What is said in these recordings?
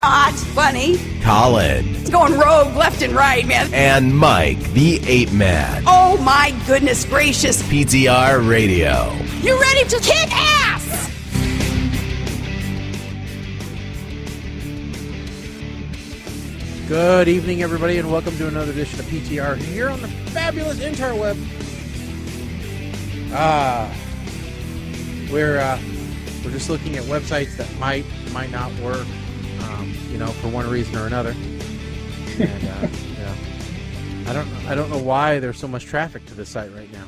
Not funny. Colin. It's going rogue left and right, man. And Mike, the Ape Man. Oh my goodness gracious. PTR Radio. You ready to kick ass? Good evening, everybody, and welcome to another edition of PTR here on the fabulous interweb. We're just looking at websites that might not work, for one reason or another. And I don't know why there's so much traffic to this site right now.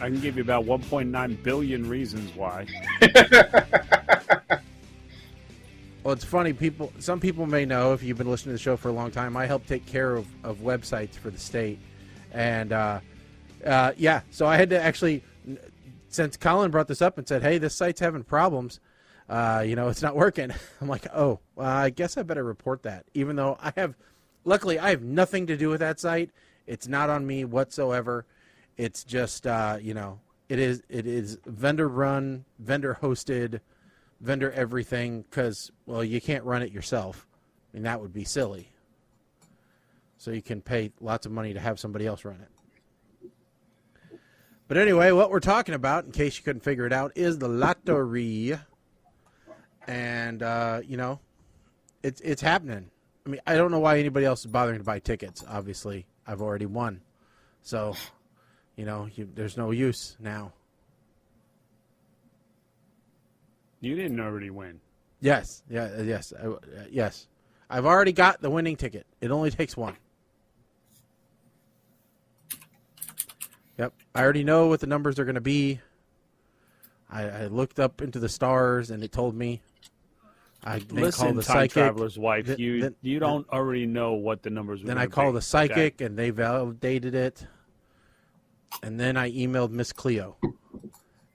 I can give you about 1.9 billion reasons why. Well, it's funny. Some people may know, if you've been listening to the show for a long time, I help take care of websites for the state. And, so I had to actually, since Colin brought this up and said, hey, this site's having problems, it's not working. I'm like, I guess I better report that. Even though luckily I have nothing to do with that site. It's not on me whatsoever. It's just, it is vendor run, vendor hosted, vendor everything, because, well, you can't run it yourself. I mean, that would be silly. So you can pay lots of money to have somebody else run it. But anyway, what we're talking about, in case you couldn't figure it out, is the lottery. And, it's happening. I mean, I don't know why anybody else is bothering to buy tickets. Obviously, I've already won. So, there's no use now. You didn't already win. Yes. I've already got the winning ticket. It only takes one. Yep. I already know what the numbers are going to be. I looked up into the stars, and it told me. Listen, the Time psychic. Traveler's wife, you don't already know what the numbers were. Then I called the psychic, and they validated it. And then I emailed Miss Cleo,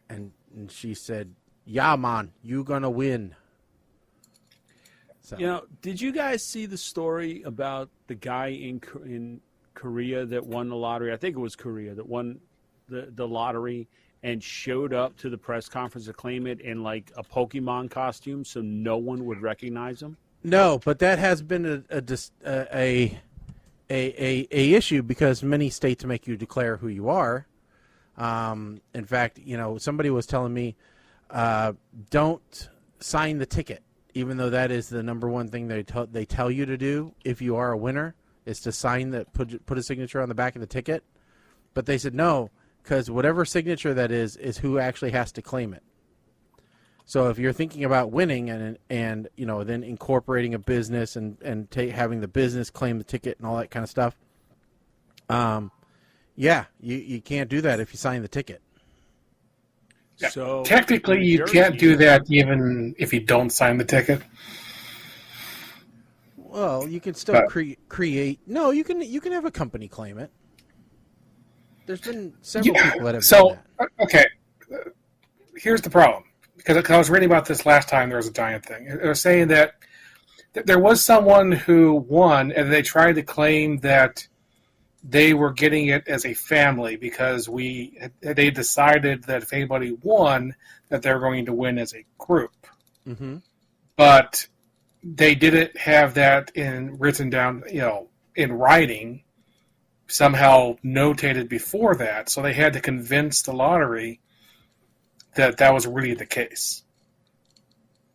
and she said, "Yeah, man, you gonna win." So. Did you guys see the story about the guy in Korea that won the lottery? I think it was Korea that won the lottery and showed up to the press conference to claim it in like a Pokemon costume so no one would recognize him? No, but that has been a issue because many states make you declare who you are. In fact, somebody was telling me, don't sign the ticket, even though that is the number one thing they tell you to do if you are a winner, is to sign put a signature on the back of the ticket. But they said no, because whatever signature that is who actually has to claim it. So if you're thinking about winning and then incorporating a business and having the business claim the ticket and all that kind of stuff, you can't do that if you sign the ticket. Yeah. So technically, you can't do that even if you don't sign the ticket. Well, you can still create. No, you can have a company claim it. There's been several people that have done that. Okay, here's the problem. Because I was reading about this last time there was a giant thing. It was saying that there was someone who won, and they tried to claim that they were getting it as a family because they decided that if anybody won, that they were going to win as a group. Mm-hmm. But they didn't have that written down, in writing, somehow notated before that. So they had to convince the lottery that was really the case.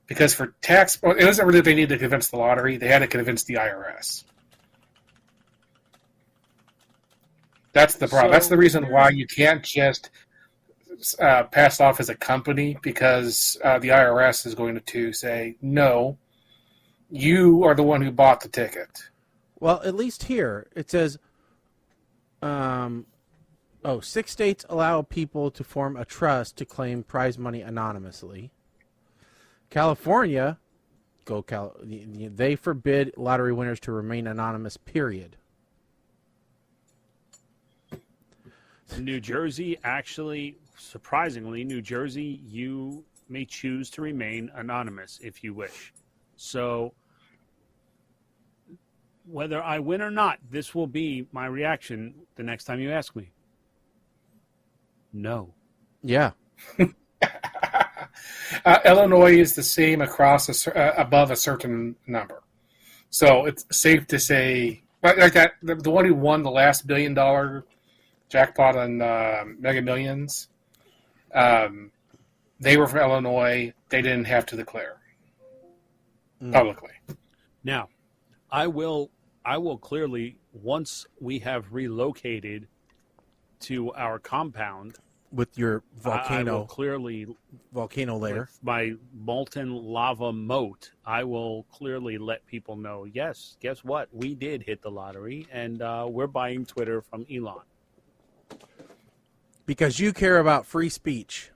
Because for tax, it wasn't really that they needed to convince the lottery, they had to convince the IRS. That's the problem. That's the reason why you can't just pass off as a company, because the IRS is going to say, no, you are the one who bought the ticket. Well, at least here, it says, 6 states allow people to form a trust to claim prize money anonymously. California, they forbid lottery winners to remain anonymous, period. New Jersey, actually, surprisingly, you may choose to remain anonymous if you wish. So whether I win or not, this will be my reaction the next time you ask me. No. Yeah. Illinois is the same across above a certain number. So it's safe to say, like that, the one who won the last $1 billion jackpot on Mega Millions, they were from Illinois. They didn't have to declare publicly. Now, I will clearly, once we have relocated to our compound with your volcano, I will clearly volcano layer, with my molten lava moat, I will clearly let people know, yes, guess what? We did hit the lottery, and we're buying Twitter from Elon. Because you care about free speech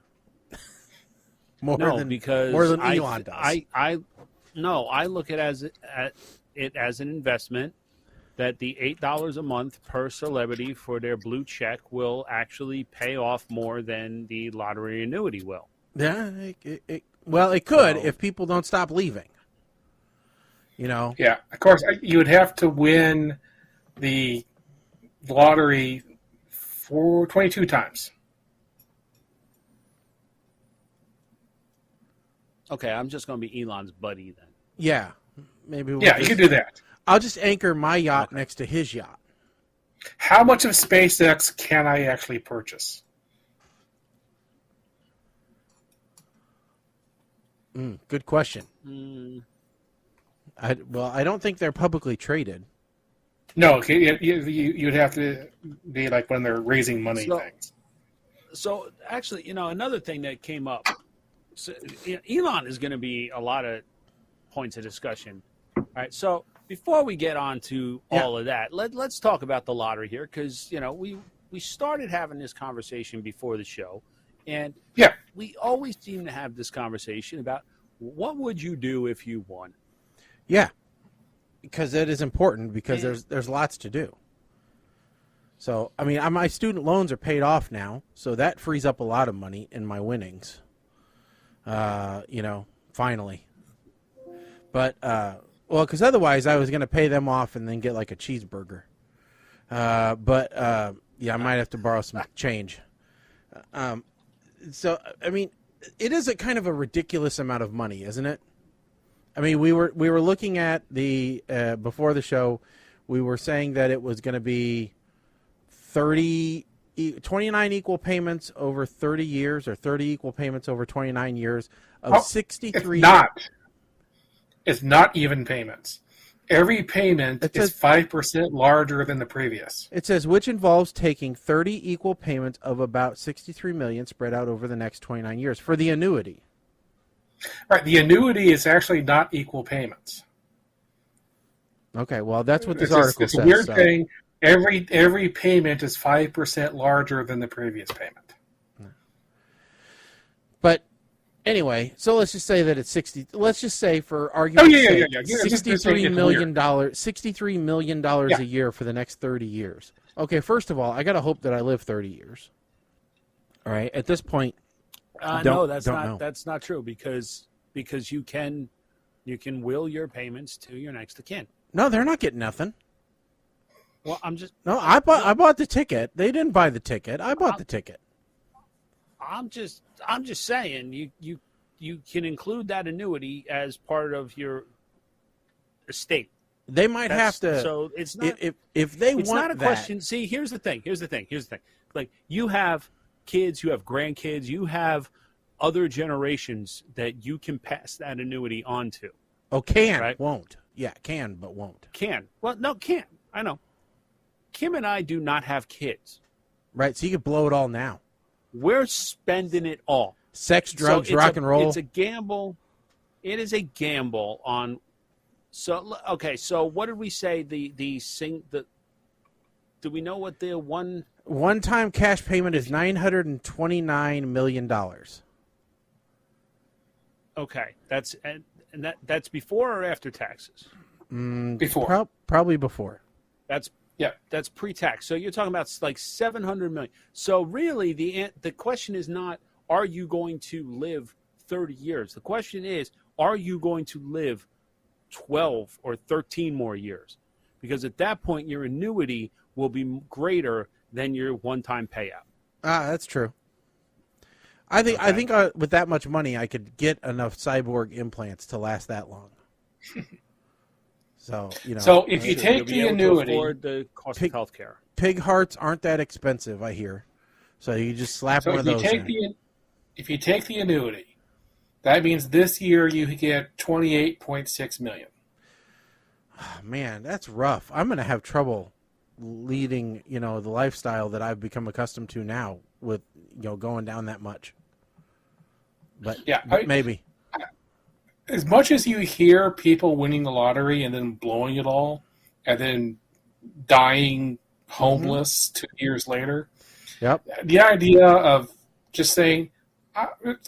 more than Elon does. I look at it as an investment that the $8 a month per celebrity for their blue check will actually pay off more than the lottery annuity will. Yeah, it could if people don't stop leaving. You know. Yeah, of course, you would have to win the lottery 22 times. Okay, I'm just going to be Elon's buddy then. Yeah, maybe. You could do that. I'll just anchor my yacht next to his yacht. How much of SpaceX can I actually purchase? Good question. I don't think they're publicly traded. No, you'd have to be like when they're raising money things. So actually, another thing that came up, Elon is going to be a lot of points of discussion. All right, so before we get on to all of that, let's talk about the lottery here, because we started having this conversation before the show, and we always seem to have this conversation about what would you do if you won. Yeah, because that is important, because there's lots to do. So, I mean, my student loans are paid off now, so that frees up a lot of money in my winnings. Finally. But, because otherwise I was going to pay them off and then get like a cheeseburger. I might have to borrow some change. So, I mean, it is a kind of a ridiculous amount of money, isn't it? I mean, we were looking at the before the show, we were saying that it was going to be 29 equal payments over 30 years, or 30 equal payments over 29 years of 63. It's not even payments. Every payment is 5% larger than the previous. It says, which involves taking 30 equal payments of about $63 million spread out over the next 29 years for the annuity. Right, the annuity is actually not equal payments. Okay, well, that's what this article says. It's a weird thing. Every payment is 5% larger than the previous payment. But anyway, so let's just say that it's 60. Let's just say, for argument's sake, $63 million a year for the next 30 years. Okay, first of all, I got to hope that I live 30 years. All right, at this point, no, that's not true, because you can will your payments to your next of kin. No, they're not getting nothing. Well, I bought the ticket. They didn't buy the ticket. I bought the ticket. I'm just saying you can include that annuity as part of your estate. They might have to. So it's not if they it's want not a that. question. See, here's the thing. Like, you have kids, you have grandkids, you have other generations that you can pass that annuity on to. Oh, can, right? Won't. Yeah, can, but won't. Can. Well, no, can. I know. Kim and I do not have kids. Right, so you could blow it all now. We're spending it all. Sex, drugs, rock and roll. It's a gamble. It is a gamble on. So okay, so what did we say? Do we know what the one-time cash payment is $929 million. Okay, that's before or after taxes? Before, probably before. That's pre-tax. So you're talking about like $700 million. So really, the question is not, are you going to live 30 years? The question is, are you going to live 12 or 13 more years? Because at that point, your annuity will be greater than your one-time payout. That's true. I think with that much money, I could get enough cyborg implants to last that long. So So if you take You'll be the able to annuity, afford the cost of healthcare. Pig hearts aren't that expensive, I hear. So you just slap one of those in. if you take the annuity, that means this year you get $28.6 million. Oh, man, that's rough. I'm going to have trouble leading, the lifestyle that I've become accustomed to now with, going down that much. But maybe. As much as you hear people winning the lottery and then blowing it all and then dying homeless 2 years later, the idea of just saying,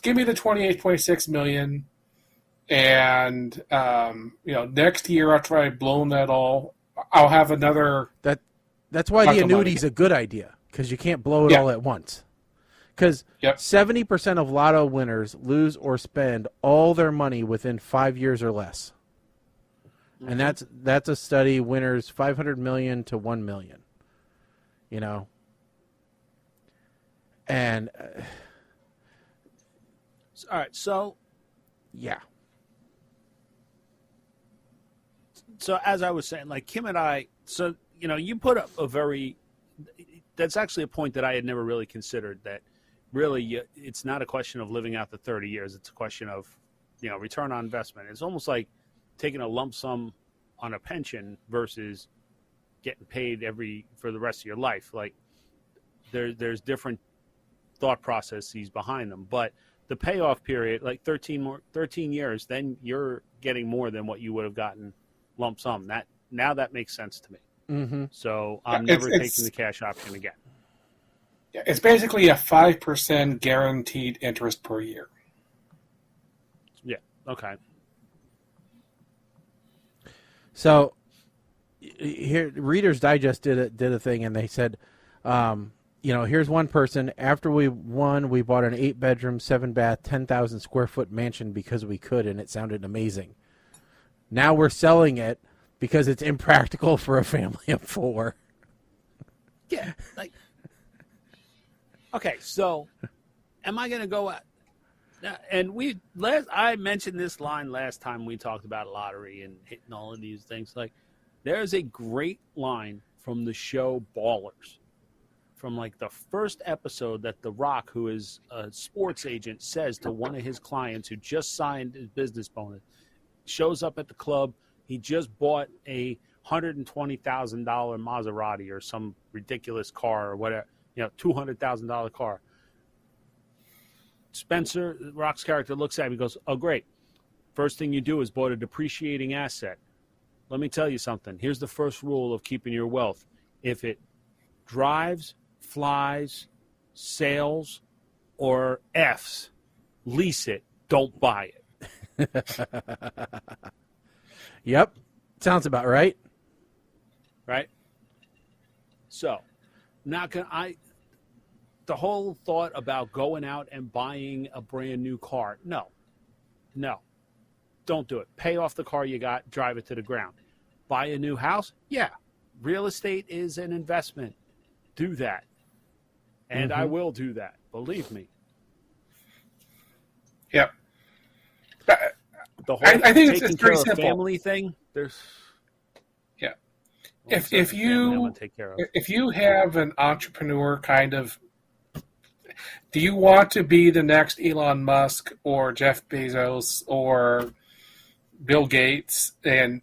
give me the $28.6 million and, next year after I've blown that all, I'll have another. That's why the annuity is a good idea, because you can't blow it all at once. Because 70% of lotto winners lose or spend all their money within 5 years or less. And that's a study, winners 500 million to 1 million. And all right, so So as I was saying, like Kim and I, so you put up that's actually a point that I had never really considered, that really it's not a question of living out the 30 years. It's a question of, return on investment. It's almost like taking a lump sum on a pension versus getting paid for the rest of your life. Like there's different thought processes behind them, but the payoff period, like 13 years, then you're getting more than what you would have gotten lump sum. That makes sense to me. Mm-hmm. So I'm never taking the cash option again. It's basically a 5% guaranteed interest per year. Yeah. Okay. So here, Reader's Digest did a thing, and they said, here's one person. After we won, we bought an 8-bedroom, 7-bath, 10,000 square foot mansion because we could, and it sounded amazing. Now we're selling it because it's impractical for a family of 4. Yeah. Okay, so am I going to go out? And I mentioned this line last time we talked about lottery and hitting all of these things. Like, there's a great line from the show Ballers, from the first episode, that The Rock, who is a sports agent, says to one of his clients who just signed his business bonus, shows up at the club. He just bought a $120,000 Maserati or some ridiculous car or whatever, $200,000 car. Spencer, Rock's character, looks at him and goes, "Oh, great. First thing you do is bought a depreciating asset. Let me tell you something. Here's the first rule of keeping your wealth. If it drives, flies, sails, or Fs, lease it. Don't buy it." Yep. Sounds about right. Right? So, the whole thought about going out and buying a brand new car, no, don't do it. Pay off the car you got, drive it to the ground. Buy a new house? Yeah. Real estate is an investment. Do that. And I will do that. Believe me. Yep. The whole I think taking it's care pretty of simple. Family thing, there's... Yeah. Well, If you have an entrepreneur kind of, do you want to be the next Elon Musk or Jeff Bezos or Bill Gates, and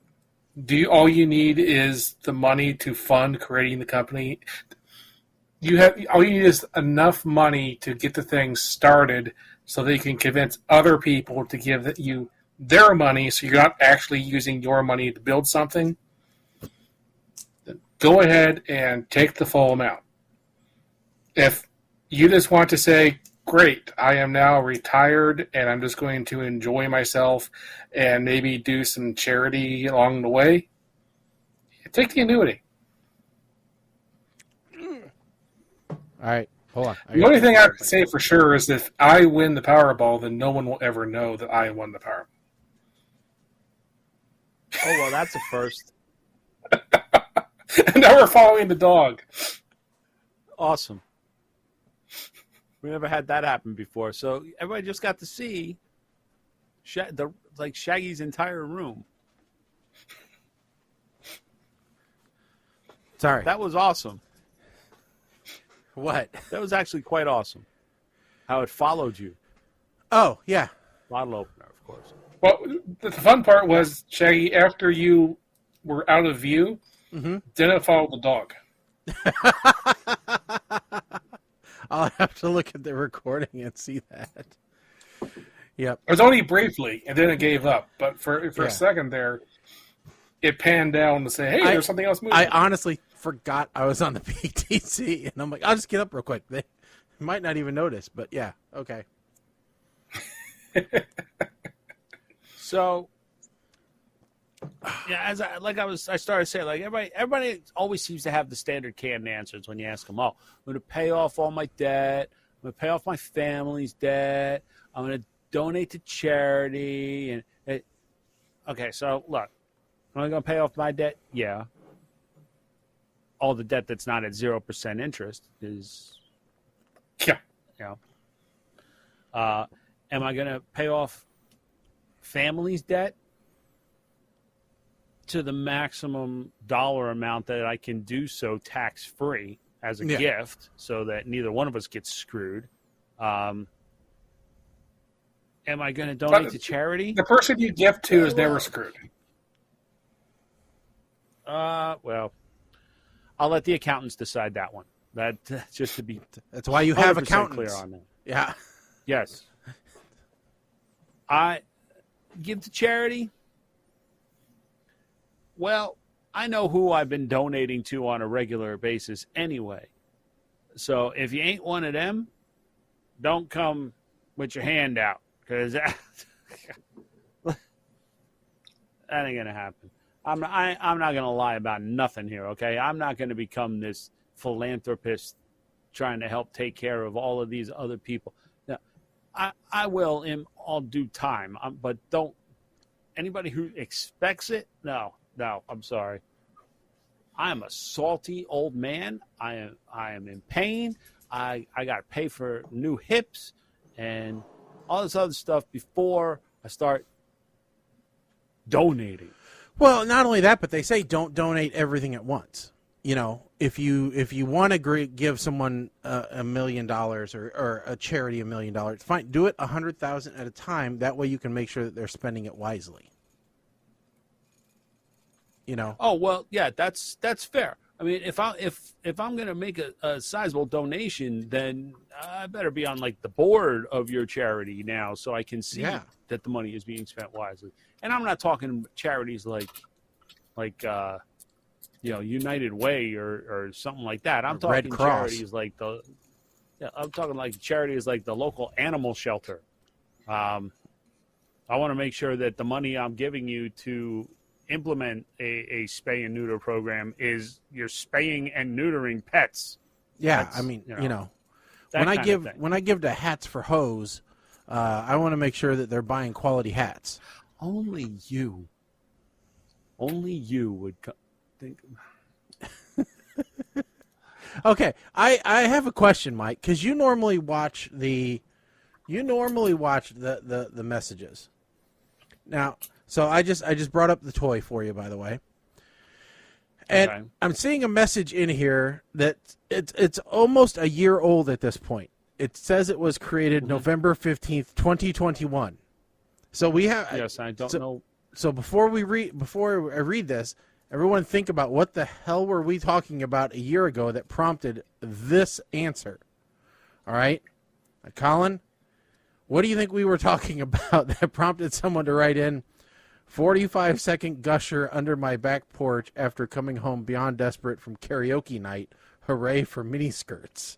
all you need is the money to fund creating the company? All you need is enough money to get the thing started so that you can convince other people to give you their money, so you're not actually using your money to build something. Go ahead and take the full amount. If you just want to say, great, I am now retired and I'm just going to enjoy myself and maybe do some charity along the way, take the annuity. All right. Hold on. The only thing I can say for sure is if I win the Powerball, then no one will ever know that I won the Powerball. Oh, well, that's a first. And now we're following the dog. Awesome. We never had that happen before. So everybody just got to see Shaggy's entire room. Sorry. That was awesome. What? That was actually quite awesome. How it followed you. Oh, yeah. Bottle opener, of course. Well, the fun part was, Shaggy, after you were out of view, then it followed the dog. I'll have to look at the recording and see that. Yep. It was only briefly, and then it gave up. But for a second there, it panned down to say, hey, there's something else moving. I honestly forgot I was on the PTC, and I'm like, I'll just get up real quick. They might not even notice, but yeah, okay. So, yeah, I started saying, like, everybody always seems to have the standard canned answers when you ask them, I'm going to pay off all my debt. I'm going to pay off my family's debt. I'm going to donate to charity. Okay, so look, am I going to pay off my debt? Yeah. All the debt that's not at 0% interest is, Yeah. Am I going to pay off family's debt to the maximum dollar amount that I can do so tax-free as a gift so that neither one of us gets screwed? Am I going to donate to charity? The person you gift to is never screwed. Well, I'll let the accountants decide that one. That just to be That's why you have 100% accountants. clear on that. Yeah. Yes. I give to charity. Well, I know who I've been donating to on a regular basis anyway. So if you ain't one of them, don't come with your hand out, because that ain't gonna happen. I'm not gonna lie about nothing here, okay? I'm not gonna become this philanthropist trying to help take care of all of these other people. Now, I will in all due time, but don't anybody who expects it. No, I'm sorry. I am a salty old man. I am in pain. I got to pay for new hips and all this other stuff before I start donating. Well, not only that, but they say don't donate everything at once. You know, if you want to give someone $1 million or a charity $1 million, fine. Do it 100,000 at a time. That way, you can make sure that they're spending it wisely. You know. Oh well, yeah, that's fair. I mean, if I'm going to make a sizable donation, then I better be on like the board of your charity now, so I can see that the money is being spent wisely. And I'm not talking charities like United Way or something like that. I'm talking Red Cross. charities like I'm talking like charities like the local animal shelter. I want to make sure that the money I'm giving you to implement a spay and neuter program is you're spaying and neutering pets. Yeah, That's, I mean, when when I give to Hats for Hose, I want to make sure that they're buying quality hats. Only you would think. Okay, I have a question, Mike, because you normally watch the messages. Now, so I just brought up the toy for you, by the way, and Okay. I'm seeing a message in here that it's almost a year old at this point. It says it was created November 15th, 2021. So we have Yes, I don't know. So before I read this, everyone think about what the hell were we talking about a year ago that prompted this answer. All right, Colin, what do you think we were talking about that prompted someone to write in 45-second gusher under my back porch after coming home beyond desperate from karaoke night? Hooray for miniskirts.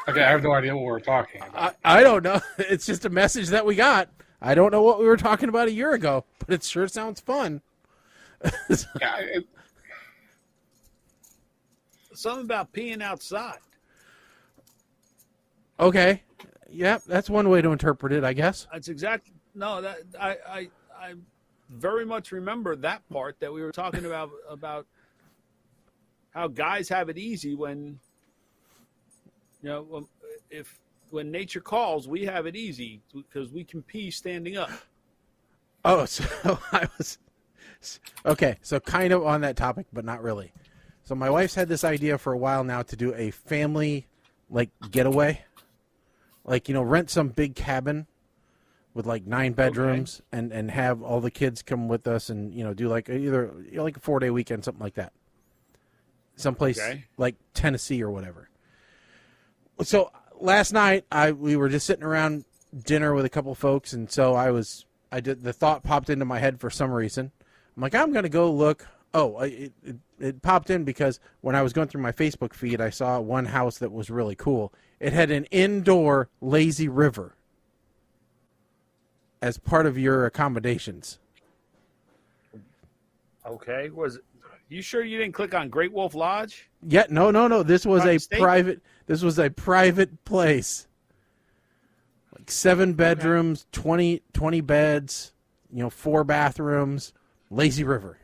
Okay, I have no idea what we're talking about. I don't know. It's just a message that we got. I don't know what we were talking about a year ago, but it sure sounds fun. Yeah, Something about peeing outside. Okay. Yep, that's one way to interpret it, I guess. That's exactly that. I very much remember that part that we were talking about how guys have it easy when, when nature calls, we have it easy because we can pee standing up. Oh, so I was okay. So kind of on that topic, but not really. So my wife's had this idea for a while now to do a family getaway, rent some big cabin with 9 bedrooms and have all the kids come with us and do either a 4-day weekend, something like that. Someplace like Tennessee or whatever. So last night we were just sitting around dinner with a couple folks, and so the thought popped into my head for some reason. I'm like, I'm going to go look. Oh, it popped in because when I was going through my Facebook feed, I saw one house that was really cool. It had an indoor lazy river as part of your accommodations. Okay. You sure you didn't click on Great Wolf Lodge? Yeah, no. This was a private place. 7 bedrooms, 20 beds, 4 bathrooms, lazy river.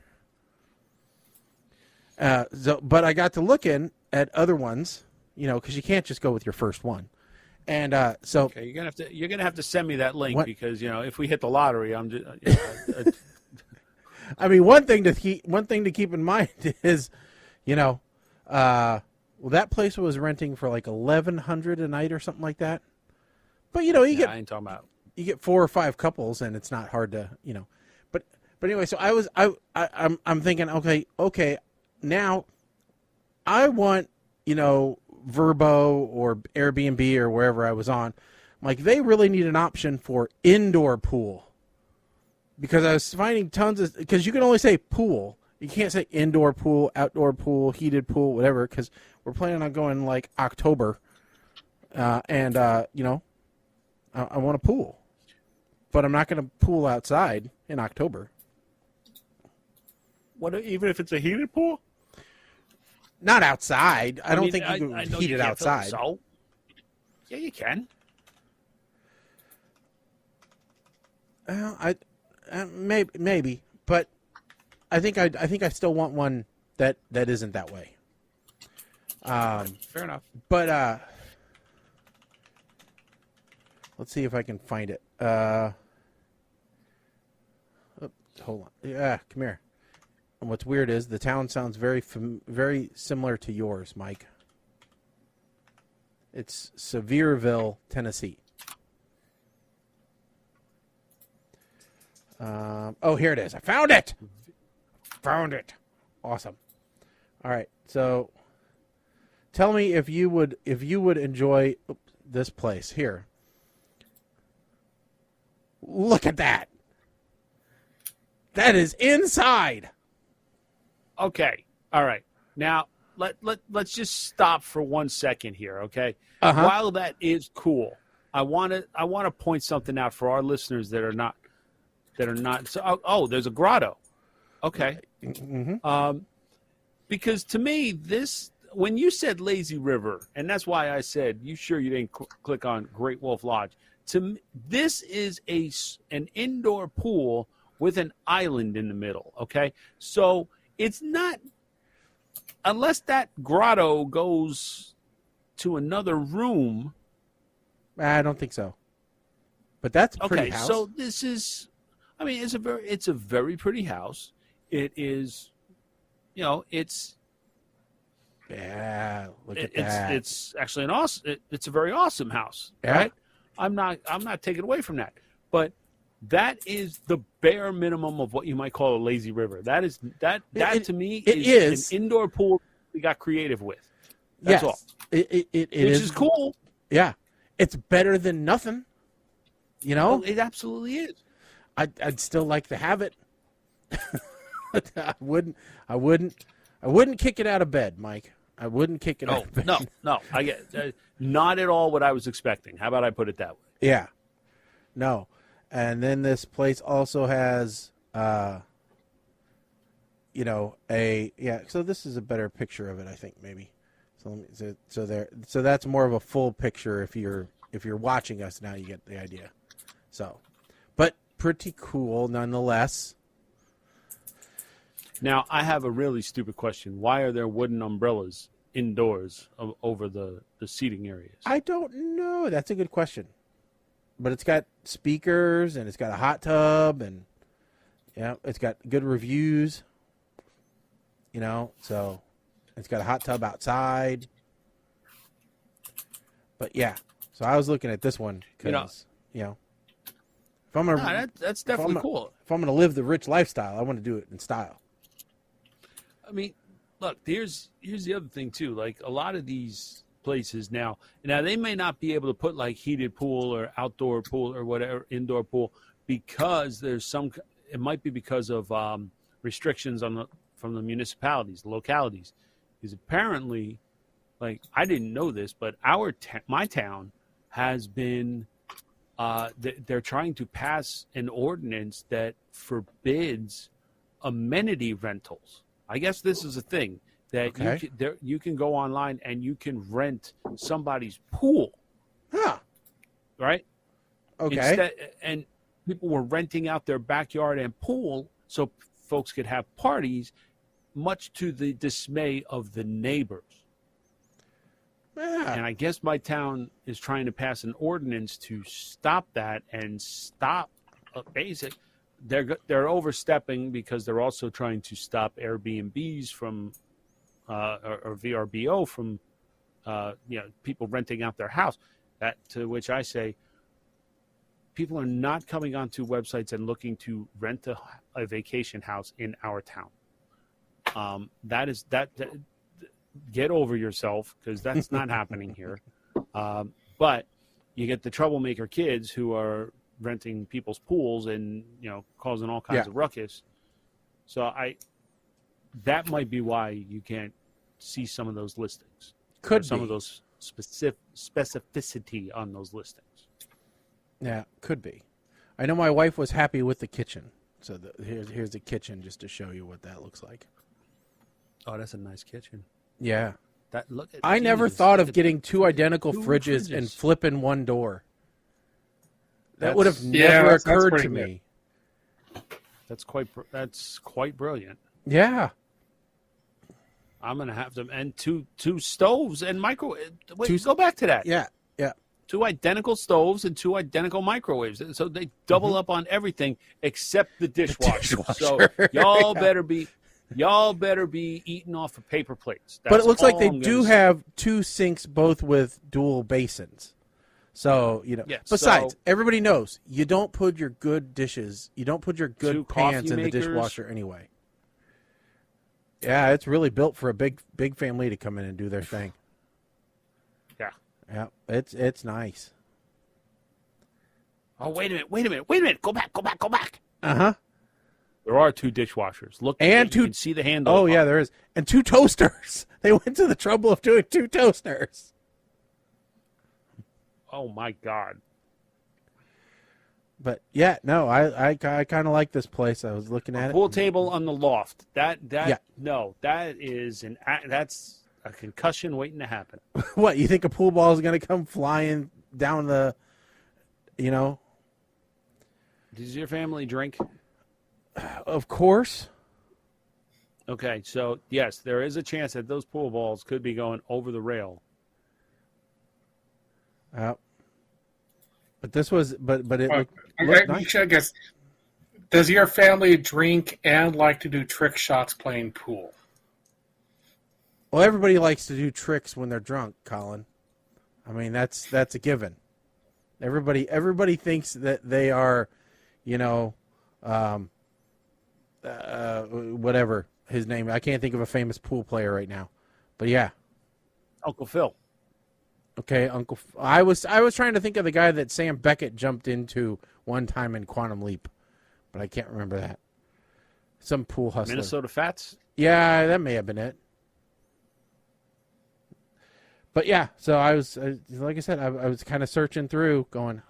But I got to looking at other ones, because you can't just go with your first one. And okay, you're gonna have to send me that link because if we hit the lottery, I'm just. I mean, one thing to keep in mind is, that place was renting for $1,100 a night or something like that. But I ain't talking about. You get 4 or 5 couples, and it's not hard to But anyway, so I'm thinking, okay, now I want Verbo or Airbnb or wherever I was on, they really need an option for indoor pool. Because I was finding because you can only say pool. You can't say indoor pool, outdoor pool, heated pool, whatever, because we're planning on going October. I want a pool. But I'm not going to pool outside in October. What, even if it's a heated pool? Not outside. I don't think you can heat it outside. Yeah, you can. Maybe, but I think I still want one that isn't that way. Fair enough. But let's see if I can find it. Hold on. Yeah, come here. And what's weird is the town sounds very similar to yours, Mike. It's Sevierville, Tennessee. Here it is. I found it. Awesome. All right. So tell me if you would enjoy this place here. Look at that. That is inside. Okay. All right. Now let's just stop for 1 second here, okay? Uh-huh. While that is cool, I want to point something out for our listeners that are not. So, there's a grotto. Okay. Mm-hmm. Because to me, when you said lazy river, and that's why I said, you sure you didn't click on Great Wolf Lodge? To me, this is an indoor pool with an island in the middle. Okay, so it's not, unless that grotto goes to another room. I don't think so. But that's a pretty house. So this is. I mean, it's a very pretty house. It is, it's. Yeah, look at that. It's actually an awesome. It's a very awesome house. Yeah. Right? I'm not taking away from that, but that is the bare minimum of what you might call a lazy river. That is to me is an indoor pool we got creative with. That's all. It which is cool. Yeah, it's better than nothing. Well, it absolutely is. I'd still like to have it. I wouldn't kick it out of bed, Mike. I wouldn't kick it out of bed. No. I get not at all what I was expecting. How about I put it that way? Yeah. No. And then this place also has, so this is a better picture of it, I think, maybe. So that's more of a full picture. If you're watching us now, you get the idea. So, but pretty cool nonetheless. Now, I have a really stupid question. Why are there wooden umbrellas indoors over the seating areas? I don't know. That's a good question. But it's got speakers and it's got a hot tub and it's got good reviews. So it's got a hot tub outside. But yeah, so I was looking at this one because if I'm gonna, that's definitely cool. If I'm gonna live the rich lifestyle, I want to do it in style. I mean, look, here's the other thing too. Like a lot of these places now they may not be able to put like heated pool or outdoor pool or whatever, indoor pool, because there's it might be because of restrictions from the municipalities, the localities. Because apparently, like I didn't know this, but my town has been they're trying to pass an ordinance that forbids amenity rentals. I guess this is a thing that you can go online and you can rent somebody's pool. Huh. Right? Okay. And people were renting out their backyard and pool so folks could have parties, much to the dismay of the neighbors. Yeah. And I guess my town is trying to pass an ordinance to stop that and stop basic. They're overstepping because they're also trying to stop Airbnbs from or VRBO from people renting out their house. That to which I say, people are not coming onto websites and looking to rent a vacation house in our town. That get over yourself, because that's not happening here. But you get the troublemaker kids who are renting people's pools and causing all kinds of ruckus. So that might be why you can't see some of those listings. Some of those specificity on those listings. Yeah, could be. I know my wife was happy with the kitchen. So here's the kitchen just to show you what that looks like. Oh, that's a nice kitchen. Yeah. I never thought of getting two identical fridges and flipping one door. That would have never occurred to me. That's quite brilliant. Yeah. I'm gonna have them, and two stoves and microwave. Wait, go back to that. Yeah. 2 identical stoves and 2 identical microwaves. So they double up on everything except the dishwasher. So y'all better be eating off of paper plates. But it looks like they do have 2 sinks, both with dual basins. So, besides, everybody knows you don't put your good dishes, you don't put your good pans in the dishwasher anyway. Yeah, it's really built for a big family to come in and do their thing. Yeah, it's nice. Oh, wait a minute. Go back. Uh-huh. There are 2 dishwashers. Look, and you can see the handle. Oh, yeah, there is. And 2 toasters. They went to the trouble of doing 2 toasters. Oh, my God. But, yeah, no, I kind of like this place. I was looking at it. Pool table on the loft. That's a concussion waiting to happen. What, you think a pool ball is going to come flying down the, Does your family drink? Of course. Okay, so, yes, there is a chance that those pool balls could be going over the rail. But this was, but it looked nice. I guess, does your family drink and like to do trick shots playing pool? Well, everybody likes to do tricks when they're drunk, Colin. I mean, that's a given. Everybody thinks that they are, whatever his name. I can't think of a famous pool player right now, but yeah, Uncle Phil. Okay, I was trying to think of the guy that Sam Beckett jumped into one time in Quantum Leap, but I can't remember that. Some pool hustler. Minnesota Fats? Yeah, that may have been it. But yeah, so I was, like I said, I was kind of searching through, going,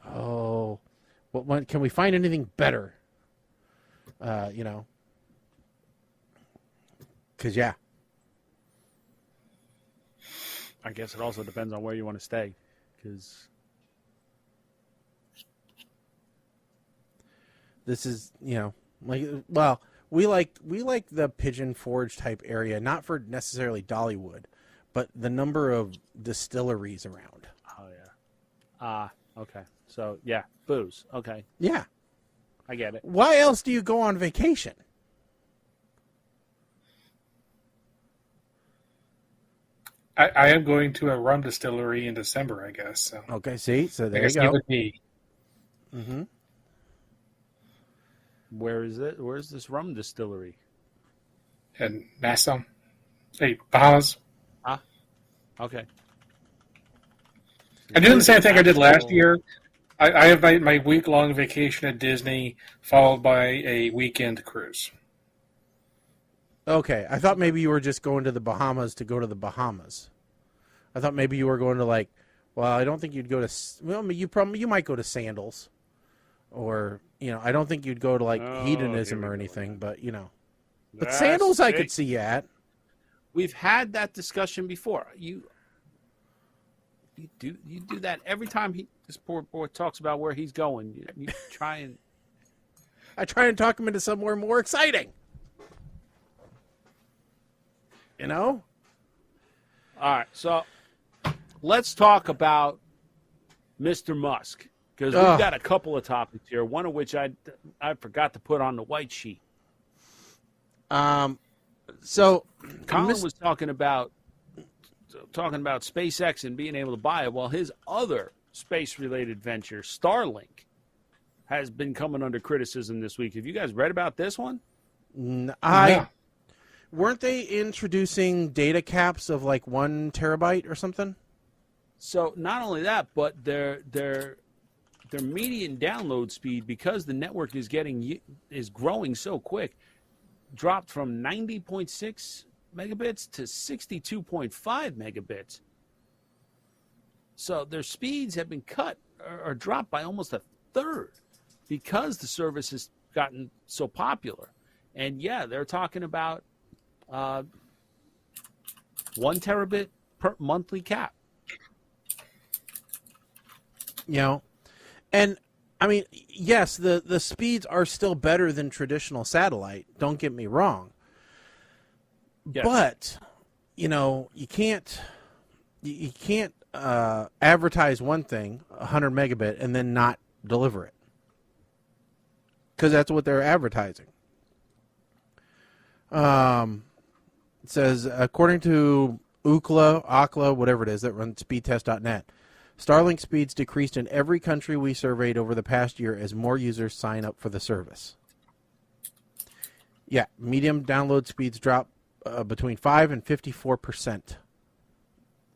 what can we find anything better? Because yeah. I guess it also depends on where you want to stay, because this is, we like the Pigeon Forge type area, not for necessarily Dollywood, but the number of distilleries around. Oh yeah. Okay. So yeah, booze. Okay, Yeah. I get it. Why else do you go on vacation? I am going to a rum distillery in December, I guess. So Okay, see, so I there you guess you go. would be. Mm-hmm. Where is it? Where's this rum distillery? In Nassau. Hey, Bahamas. Okay. I'm doing the same thing I did last year. I have my week-long vacation at Disney, followed by a weekend cruise. Okay, I thought maybe you were just going to the Bahamas to go to the Bahamas. I thought maybe you were going to well, I don't think you'd go to. Well, you might go to Sandals, or I don't think you'd go to hedonism or anything. But but Sandals I could see you at. We've had that discussion before. You do that every time this poor boy talks about where he's going. You try and I try and talk him into somewhere more exciting. All right, so let's talk about Mr. Musk, because we've got a couple of topics here. One of which I forgot to put on the white sheet. So Colin was talking about SpaceX and being able to buy it, while his other space-related venture, Starlink, has been coming under criticism this week. Have you guys read about this one? Weren't they introducing data caps of 1 terabyte or something? So not only that, but their median download speed, because the network is growing so quick, dropped from 90.6 megabits to 62.5 megabits. So their speeds have been cut or dropped by almost a third because the service has gotten so popular. And yeah, they're talking about 1 terabit per monthly cap. And I mean, yes, the speeds are still better than traditional satellite. Don't get me wrong. Yes. But you can't advertise one thing, 100 megabit, and then not deliver it, because that's what they're advertising. It says, according to Ookla, whatever it is that runs speedtest.net, Starlink speeds decreased in every country we surveyed over the past year as more users sign up for the service. Yeah, medium download speeds dropped between 5 and 54%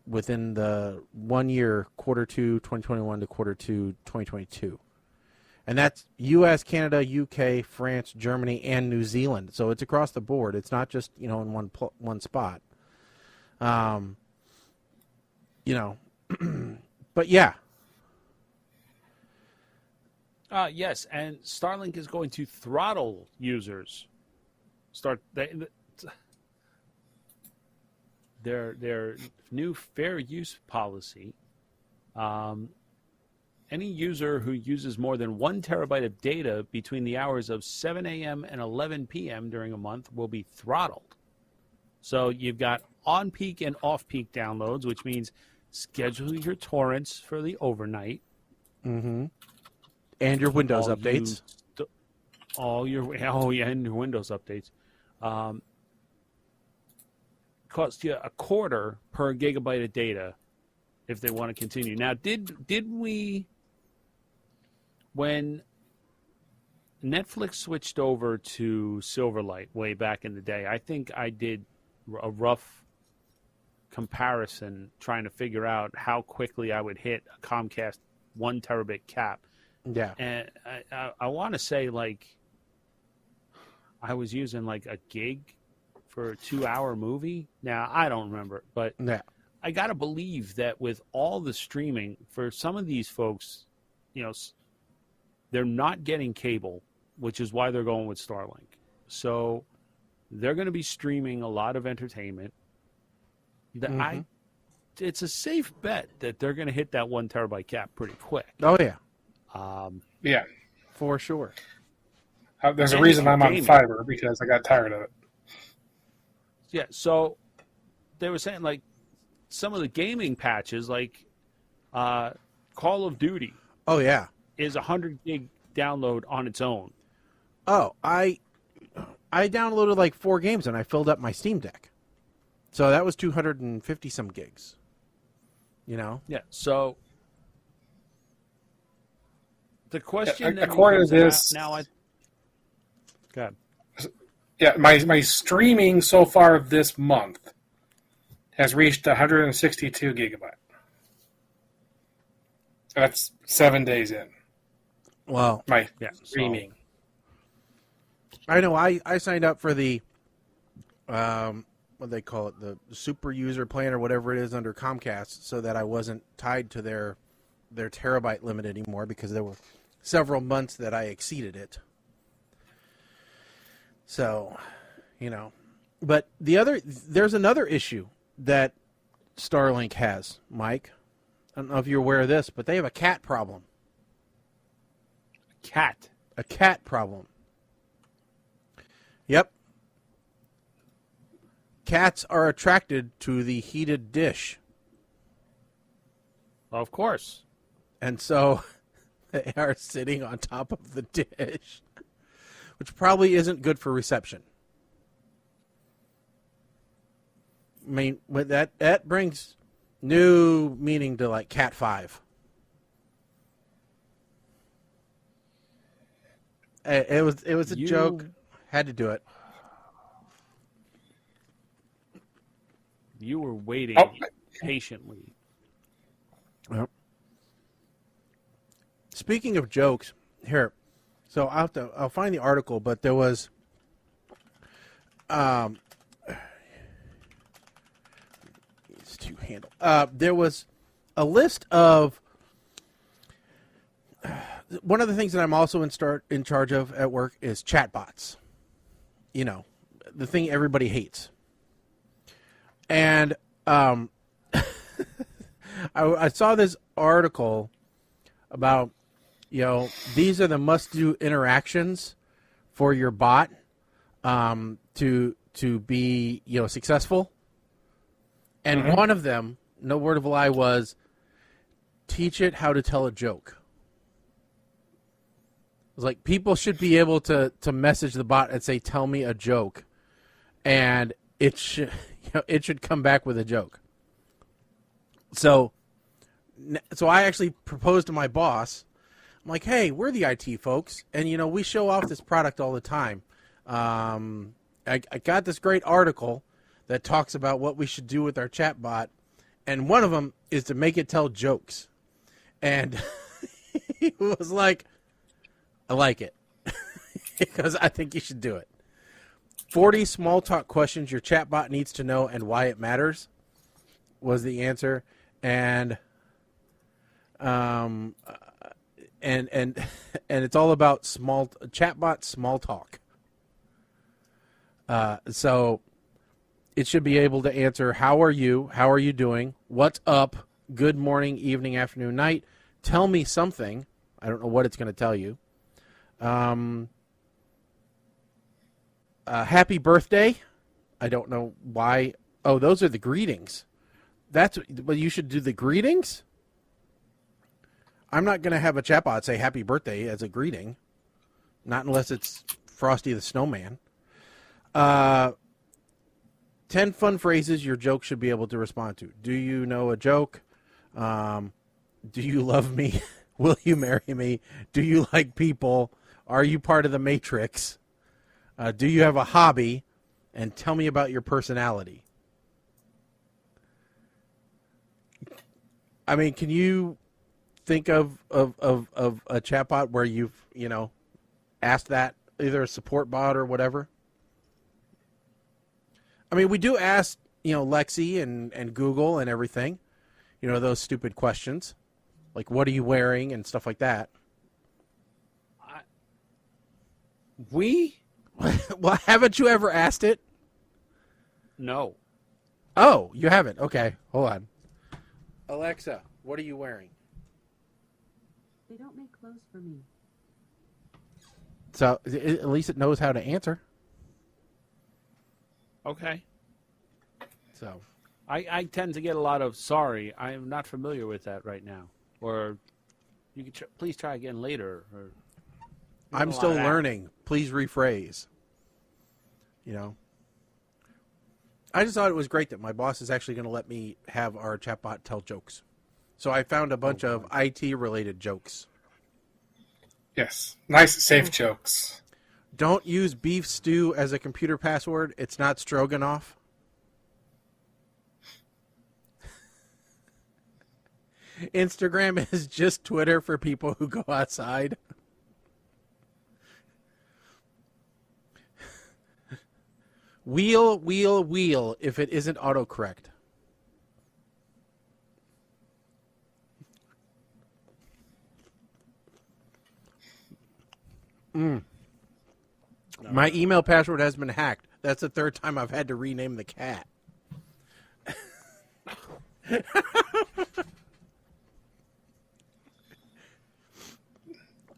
within the 1 year, quarter 2, 2021 to quarter 2, 2022. And that's U.S., Canada, U.K., France, Germany, and New Zealand. So it's across the board. It's not just, in one spot. But yeah. Yes, and Starlink is going to throttle users. Their new fair use policy. Any user who uses more than 1 terabyte of data between the hours of 7 a.m. and 11 p.m. during a month will be throttled. So you've got on-peak and off-peak downloads, which means schedule your torrents for the overnight. Mm-hmm. And your Windows updates. And your Windows updates. Cost you $0.25 per gigabyte of data if they want to continue. Now, did we, when Netflix switched over to Silverlight way back in the day, I think I did a rough comparison trying to figure out how quickly I would hit a Comcast 1 terabit cap. Yeah. And I want to say I was using a gig for a 2-hour movie. Now, I don't remember, but yeah. I got to believe that with all the streaming, for some of these folks, they're not getting cable, which is why they're going with Starlink. So they're going to be streaming a lot of entertainment. It's a safe bet that they're going to hit that 1 terabyte cap pretty quick. Oh, yeah. Yeah. For sure. There's a And reason if you're I'm on gaming. fiber, because I got tired of it. Yeah, so they were saying like some of the gaming patches, like Call of Duty, Oh yeah. is 100 gig download on its own. Oh, I downloaded like 4 games and I filled up my Steam Deck. So that was 250 some gigs. You know? Yeah, so the question that according to becomes this- now go ahead. Yeah, my streaming so far this month has reached 162 gigabyte. That's 7 days in. Well, My Yeah, streaming. I know I signed up for the what they call it, the super user plan or whatever it is under Comcast, so that I wasn't tied to their terabyte limit anymore, because there were several months that I exceeded it. So, you know, but there's another issue that Starlink has, Mike. I don't know if you're aware of this, but they have a cat problem. Cat. A cat problem. Yep. Cats are attracted to the heated dish. Of course. And so they are sitting on top of the dish, which probably isn't good for reception. I mean, that brings new meaning to like Cat 5. It was a joke. Had to do it. You were waiting patiently. Yep. Speaking of jokes, here, so I'll find the article, but there was, it's two handle. There was a list of one of the things that I'm also in charge of at work is chatbots. You know, the thing everybody hates. And I saw this article about, you know, these are the must-do interactions for your bot to be, you know, successful. And one of them, no word of a lie, was teach it how to tell a joke. It was like people should be able to message the bot and say, "Tell me a joke," and it should come back with a joke. So I actually proposed to my boss. I'm like, "Hey, we're the IT folks, and you know we show off this product all the time. I got this great article that talks about what we should do with our chatbot, and one of them is to make it tell jokes." And he was like, "I like it because I think you should do it. 40 small talk questions your chatbot needs to know and why it matters," was the answer. And and it's all about chatbot small talk. So it should be able to answer, "How are you? How are you doing? What's up? Good morning, evening, afternoon, night. Tell me something." I don't know what it's going to tell you. Happy birthday. I don't know why. Oh, those are the greetings. Well, you should do the greetings? I'm not going to have a chatbot say happy birthday as a greeting. Not unless it's Frosty the Snowman. 10 fun phrases your joke should be able to respond to. Do you know a joke? Do you love me? Will you marry me? Do you like people? Are you part of the Matrix? Do you have a hobby? And tell me about your personality. I mean, can you think of a chatbot where you've, you know, asked that, either a support bot or whatever? I mean, we do ask, you know, Lexi and Google and everything, you know, those stupid questions, like what are you wearing and stuff like that. Well, haven't you ever asked it? No. Oh, you haven't. Okay, hold on. Alexa, what are you wearing? They don't make clothes for me. So at least it knows how to answer. Okay. So I tend to get a lot of sorry. I am not familiar with that right now. Or you could please try again later. Or I'm still learning. Please rephrase. I just thought it was great that my boss is actually going to let me have our chatbot tell jokes. So I found a bunch of IT-related jokes. Yes. Nice, safe jokes. Don't use beef stew as a computer password. It's not Stroganoff. Instagram is just Twitter for people who go outside. Wheel, wheel, wheel if it isn't autocorrect. My email password has been hacked. That's the third time I've had to rename the cat.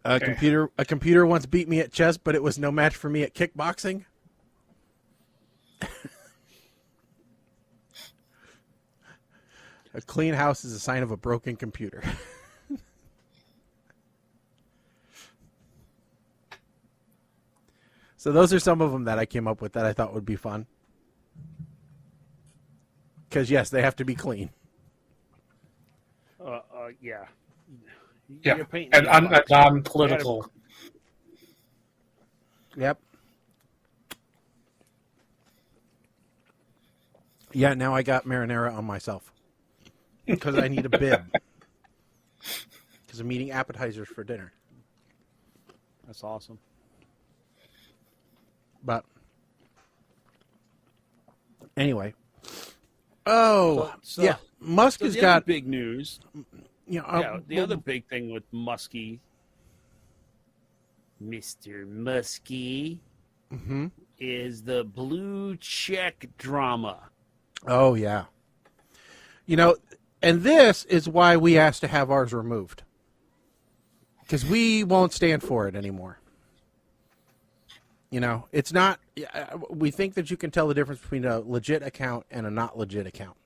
A computer once beat me at chess, but it was no match for me at kickboxing. A clean house is a sign of a broken computer. So those are some of them that I came up with that I thought would be fun. Because, yes, they have to be clean. Yeah. Yeah, and non-political. Yep. Yeah, now I got marinara on myself. Because I need a bib. Because I'm eating appetizers for dinner. That's awesome. But anyway. Oh, so yeah. Musk has got big news. The other big thing with Muskie, Mr. Muskie, is the blue check drama. Oh, yeah. And this is why we asked to have ours removed. Because we won't stand for it anymore. It's not, we think that you can tell the difference between a legit account and a not legit account.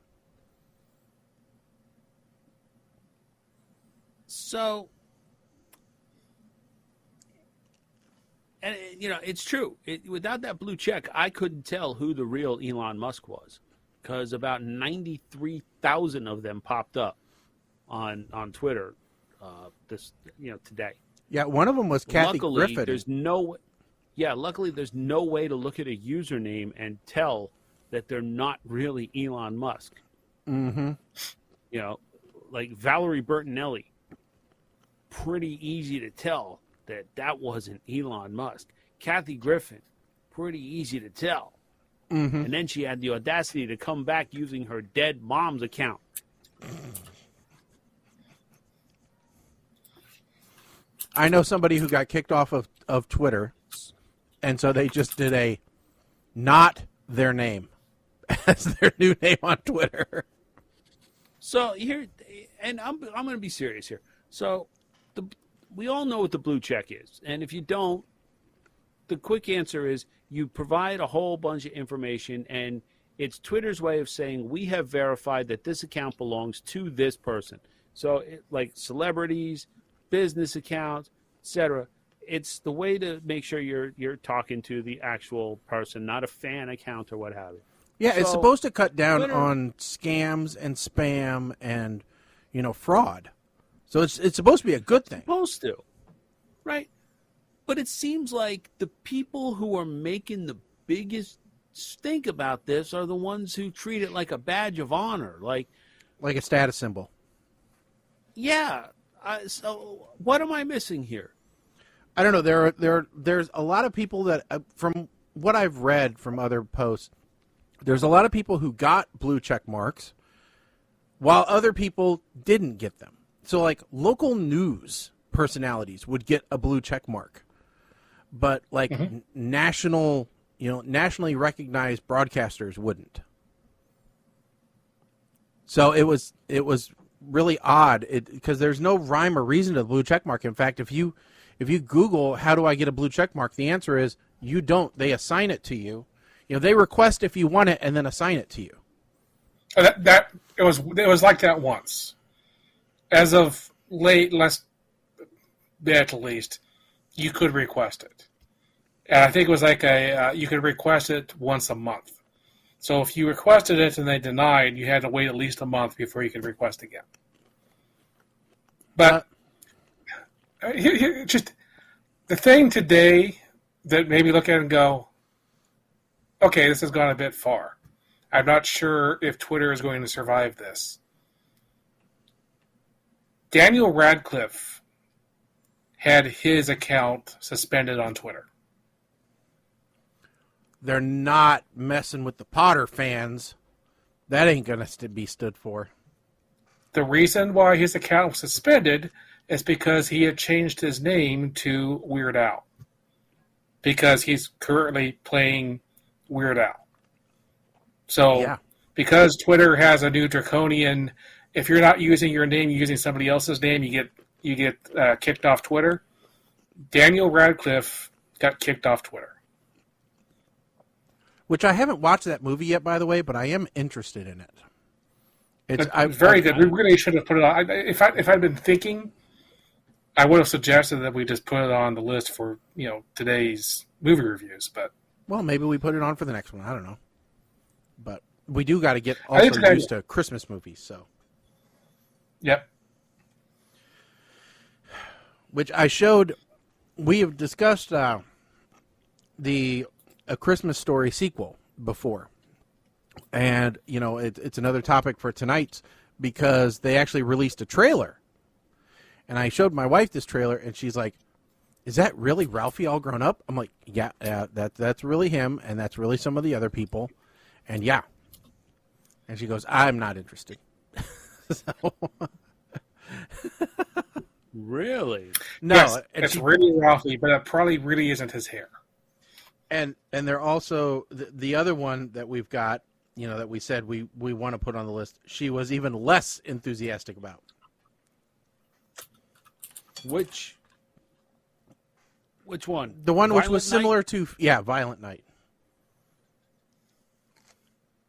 So, and it's true. Without that blue check, I couldn't tell who the real Elon Musk was, because about 93,000 of them popped up on Twitter today. Yeah, one of them was Kathy Griffin. Luckily, there's no way to look at a username and tell that they're not really Elon Musk. Mm-hmm. Like Valerie Bertinelli. Pretty easy to tell that wasn't Elon Musk. Kathy Griffin. Pretty easy to tell. Mm-hmm. And then she had the audacity to come back using her dead mom's account. I know somebody who got kicked off of Twitter. And so they just did not their name as their new name on Twitter. So here, and I'm going to be serious here. So we all know what the blue check is. And if you don't, the quick answer is you provide a whole bunch of information, and it's Twitter's way of saying we have verified that this account belongs to this person. So like celebrities, business accounts, etc. It's the way to make sure you're talking to the actual person, not a fan account or what have you. Yeah, it's supposed to cut down on scams and spam and, fraud. So it's supposed to be a good thing. Supposed to, right? But it seems like the people who are making the biggest stink about this are the ones who treat it like a badge of honor, like a status symbol. Yeah. So what am I missing here? I don't know. There's a lot of people that, from what I've read from other posts, there's a lot of people who got blue check marks while other people didn't get them. So like local news personalities would get a blue check mark, but like nationally recognized broadcasters wouldn't. So it was really odd because there's no rhyme or reason to the blue check mark. In fact, if you Google how do I get a blue check mark, the answer is you don't. They assign it to you. They request if you want it and then assign it to you. It was like that once. As of late, last bit at least, you could request it. And I think it was like you could request it once a month. So if you requested it and they denied, you had to wait at least a month before you could request again. But here, just the thing today that made me look at it and go, okay, this has gone a bit far. I'm not sure if Twitter is going to survive this. Daniel Radcliffe had his account suspended on Twitter. They're not messing with the Potter fans. That ain't going to be stood for. The reason why his account was suspended is because he had changed his name to Weird Al. Because he's currently playing Weird Al. So, because Twitter has a new draconian, if you're not using your name, you're using somebody else's name, you get kicked off Twitter. Daniel Radcliffe got kicked off Twitter. Which I haven't watched that movie yet, by the way, but I am interested in it. It's very good. We really should have put it on. If I'd been thinking, I would have suggested that we just put it on the list for today's movie reviews. But well, maybe we put it on for the next one. I don't know. But we do got to get also used to Christmas movies. So. Yep. Which I showed. We have discussed the A Christmas Story sequel before. And, it's another topic for tonight because they actually released a trailer. And I showed my wife this trailer, and she's like, is that really Ralphie all grown up? I'm like, yeah, that's really him, and that's really some of the other people. And, yeah. And she goes, I'm not interested. So... Really? No. Yes, it's really Ralphie, but it probably really isn't his hair. And they're also the other one that we've got, that we said we want to put on the list. She was even less enthusiastic about. Which one? The one which was Violent similar to Violent Night.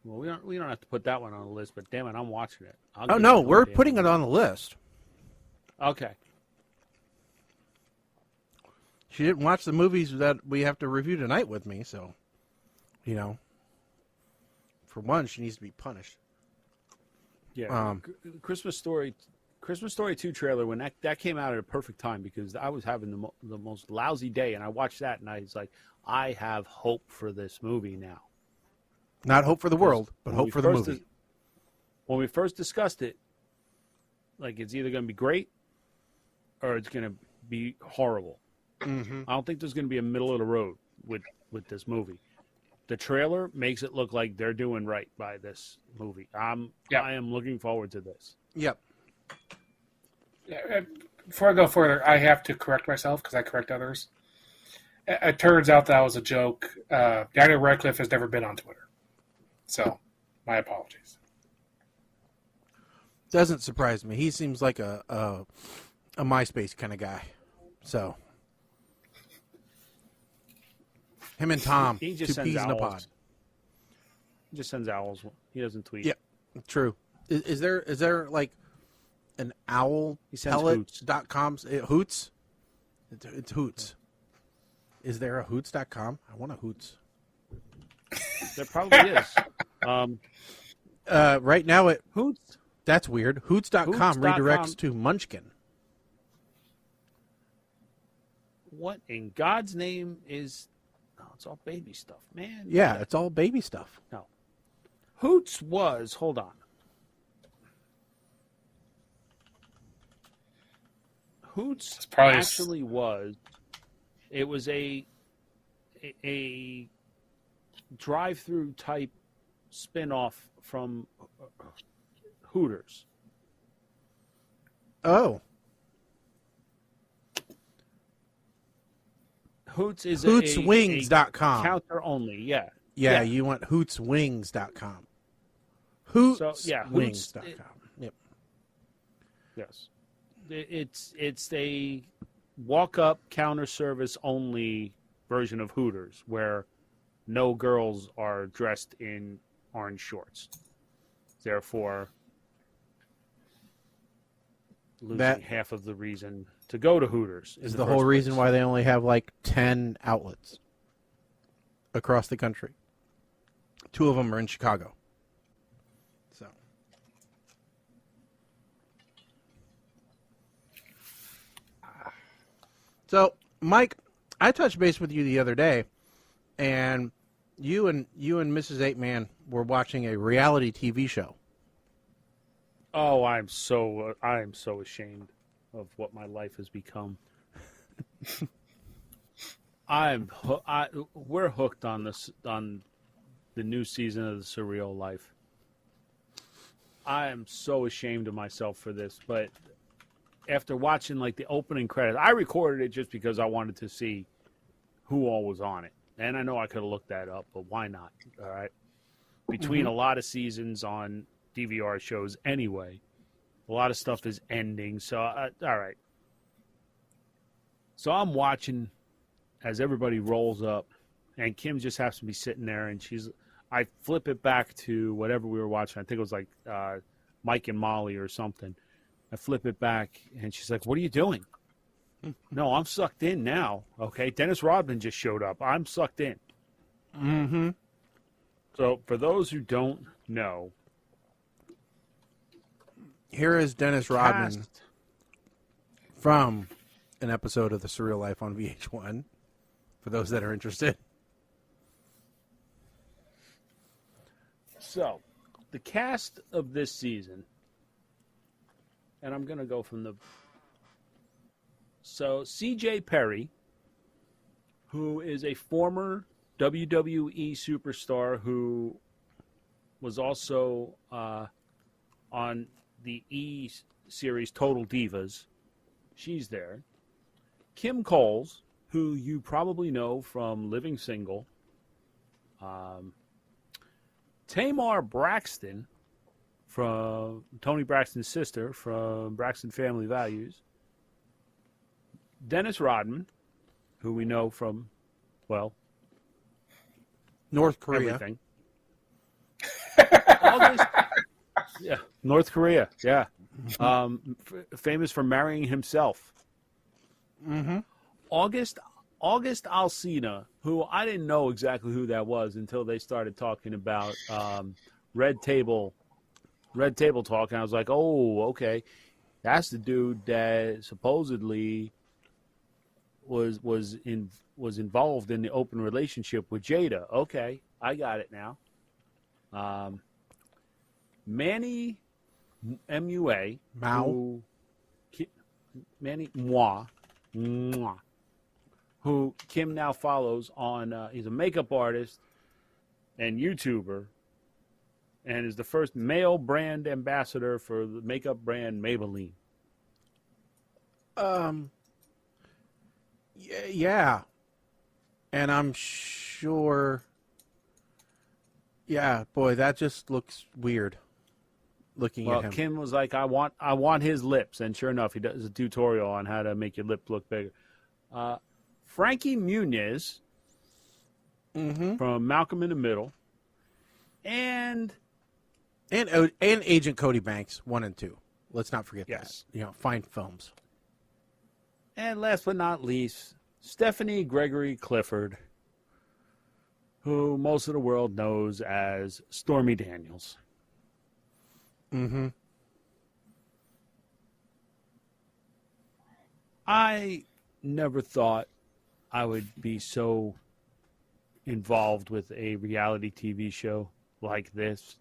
Well, we don't have to put that one on the list, but damn it, I'm watching it. Oh no, we're putting it on the list. Okay. She didn't watch the movies that we have to review tonight with me, so, for one, she needs to be punished. Yeah. Christmas Story 2 trailer, when that came out at a perfect time because I was having the most lousy day, and I watched that, and I was like, I have hope for this movie now. Not hope for the world, but hope for the movie. When we first discussed it, like it's either going to be great or it's going to be horrible. Mm-hmm. I don't think there's going to be a middle of the road with this movie. The trailer makes it look like they're doing right by this movie. I am looking forward to this. Yep. Before I go further, I have to correct myself because I correct others. It turns out that was a joke. Daniel Radcliffe has never been on Twitter. So, my apologies. Doesn't surprise me. He seems like a MySpace kind of guy. So, him and Tom, he two just sends peas in a owls. pod. He just sends owls. He doesn't tweet. Yep, true. Is there like an owl pellet.com? Hoots? It's Hoots. Is there a Hoots.com? I want a Hoots. There probably is. Right now it Hoots. That's weird. Hoots.com redirects to Munchkin. What in God's name is... Oh, it's all baby stuff, man. Yeah, it's all baby stuff. No. Hoots was... Hold on. Hoots actually was... It was a drive-through type spin-off from Hooters. Oh. Hoots is Hootswings.com. Counter only, yeah. Yeah, you want Hootswings.com. Hootswings.com. Yep. Yes. It's a walk-up counter service only version of Hooters where no girls are dressed in orange shorts. Therefore, losing half of the reason to go to Hooters is the whole reason why they only have like 10 outlets across the country. 2 of them are in Chicago. So, Mike, I touched base with you the other day, and you and Mrs. 8-Man were watching a reality TV show. Oh, I am so ashamed of what my life has become. We're hooked on the new season of The Surreal Life. I am so ashamed of myself for this, but after watching like the opening credits, I recorded it just because I wanted to see who all was on it. And I know I could have looked that up, but why not? All right. Between a lot of seasons on DVR shows anyway, a lot of stuff is ending. So, all right. So I'm watching as everybody rolls up, and Kim just happens to be sitting there, and I flip it back to whatever we were watching. I think it was like Mike and Molly or something. I flip it back, and she's like, "What are you doing?" No, I'm sucked in now. Okay, Dennis Rodman just showed up. I'm sucked in. Mm-hmm. So, for those who don't know, here is Dennis Rodman from an episode of The Surreal Life on VH1, for those that are interested. So, the cast of this season, and I'm going to go from the... So, C.J. Perry, who is a former WWE superstar who was also on the E! series Total Divas. She's there. Kim Coles, who you probably know from Living Single. Tamar Braxton, from Tony Braxton's sister from Braxton Family Values. Dennis Rodman, who we know from, well, North Korea. Everything. Yeah, North Korea. Yeah, famous for marrying himself. Mm-hmm. August Alsina, who I didn't know exactly who that was until they started talking about Red Table Talk, and I was like, oh, okay, that's the dude that supposedly was involved in the open relationship with Jada. Okay, I got it now. Manny MUA, Manny Mwah, who Kim now follows on. He's a makeup artist and YouTuber, and is the first male brand ambassador for the makeup brand Maybelline. Yeah. And I'm sure... Yeah, boy, that just looks weird, looking at him. Kim was like, I want his lips. And sure enough, he does a tutorial on how to make your lip look bigger. Frankie Muniz from Malcolm in the Middle. And Agent Cody Banks, 1 and 2. Let's not forget yes. that. Fine films. And last but not least, Stephanie Gregory Clifford, who most of the world knows as Stormy Daniels. Mm-hmm. I never thought I would be so involved with a reality TV show like this.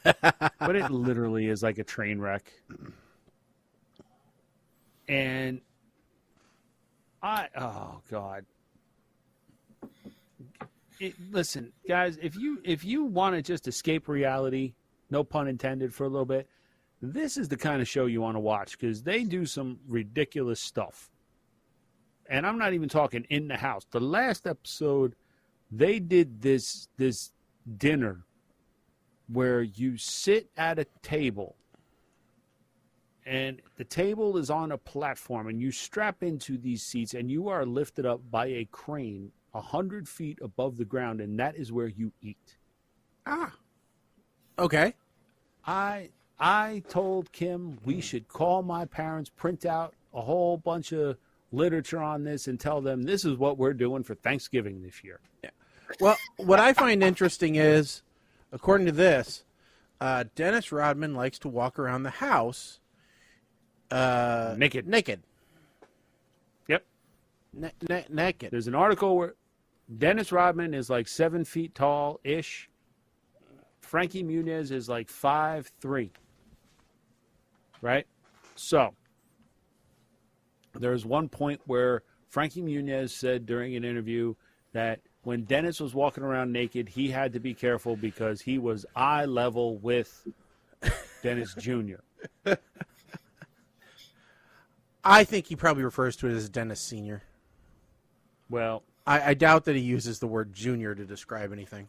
But it literally is like a train wreck. And oh God. Listen, guys, if you want to just escape reality, no pun intended, for a little bit, this is the kind of show you want to watch, because they do some ridiculous stuff. And I'm not even talking in the house. The last episode, they did this dinner where you sit at a table and the table is on a platform, and you strap into these seats, and you are lifted up by a crane 100 feet above the ground, and that is where you eat. Okay. I told Kim we should call my parents, print out a whole bunch of literature on this, and tell them this is what we're doing for Thanksgiving this year. Yeah. Well, what I find interesting is, according to this, Dennis Rodman likes to walk around the house Naked. Yep. Naked. There's an article where Dennis Rodman is like 7 feet tall-ish. Frankie Muniz is like 5'3". Right? So, there's one point where Frankie Muniz said during an interview that when Dennis was walking around naked, he had to be careful because he was eye level with Dennis Jr. I think he probably refers to it as Dennis Sr. Well, I doubt that he uses the word junior to describe anything.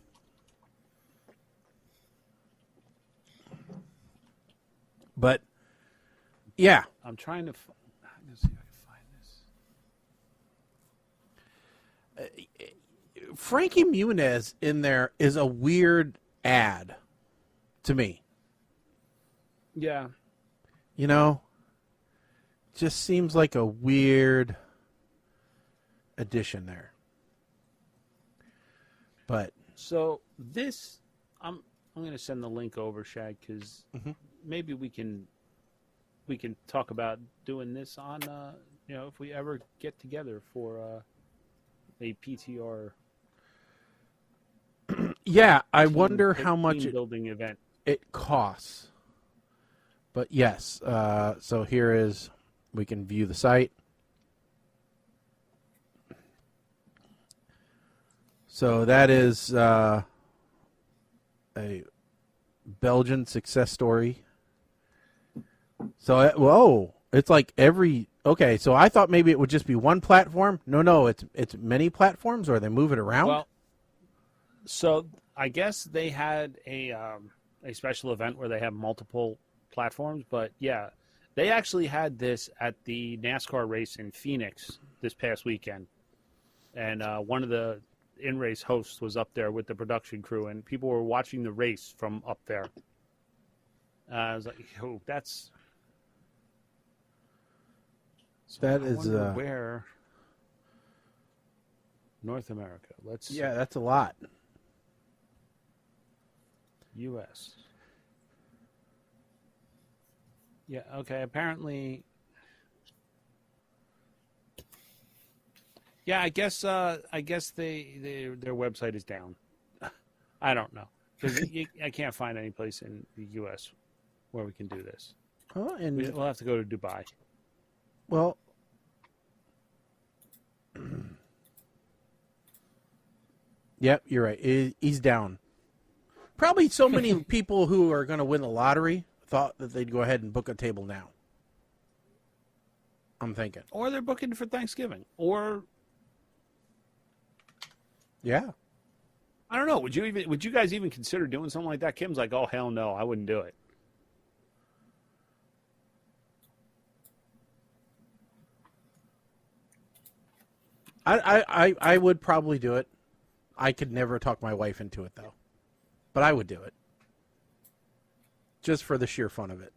But, yeah. I'm trying to see if I can find this. Frankie Muniz in there is a weird ad to me. Yeah. You know? Just seems like a weird addition there. But so this, I'm going to send the link over, Shag, because maybe we can talk about doing this on if we ever get together for a PTR. Yeah, I wonder how much building event it costs. But yes, so here is, we can view the site. So that is a Belgian success story. So, whoa, it's like okay, so I thought maybe it would just be one platform. No, it's many platforms, or they move it around? Well, so I guess they had a special event where they have multiple platforms, but yeah, they actually had this at the NASCAR race in Phoenix this past weekend. And one of the in-race hosts was up there with the production crew, and people were watching the race from up there. I was like, oh, that's... So that I is wonder where North America. Yeah, that's a lot. U.S. Yeah. Okay. Apparently. Yeah. I guess their website is down. I don't know, because I can't find any place in the U.S. where we can do this. Oh, and We'll have to go to Dubai. Well, yep, you're right. He's down. Probably so many people who are going to win the lottery thought that they'd go ahead and book a table now. I'm thinking. Or they're booking for Thanksgiving. Or, yeah, I don't know. Would you guys even consider doing something like that? Kim's like, oh hell no, I wouldn't do it. I would probably do it. I could never talk my wife into it, though. But I would do it. Just for the sheer fun of it.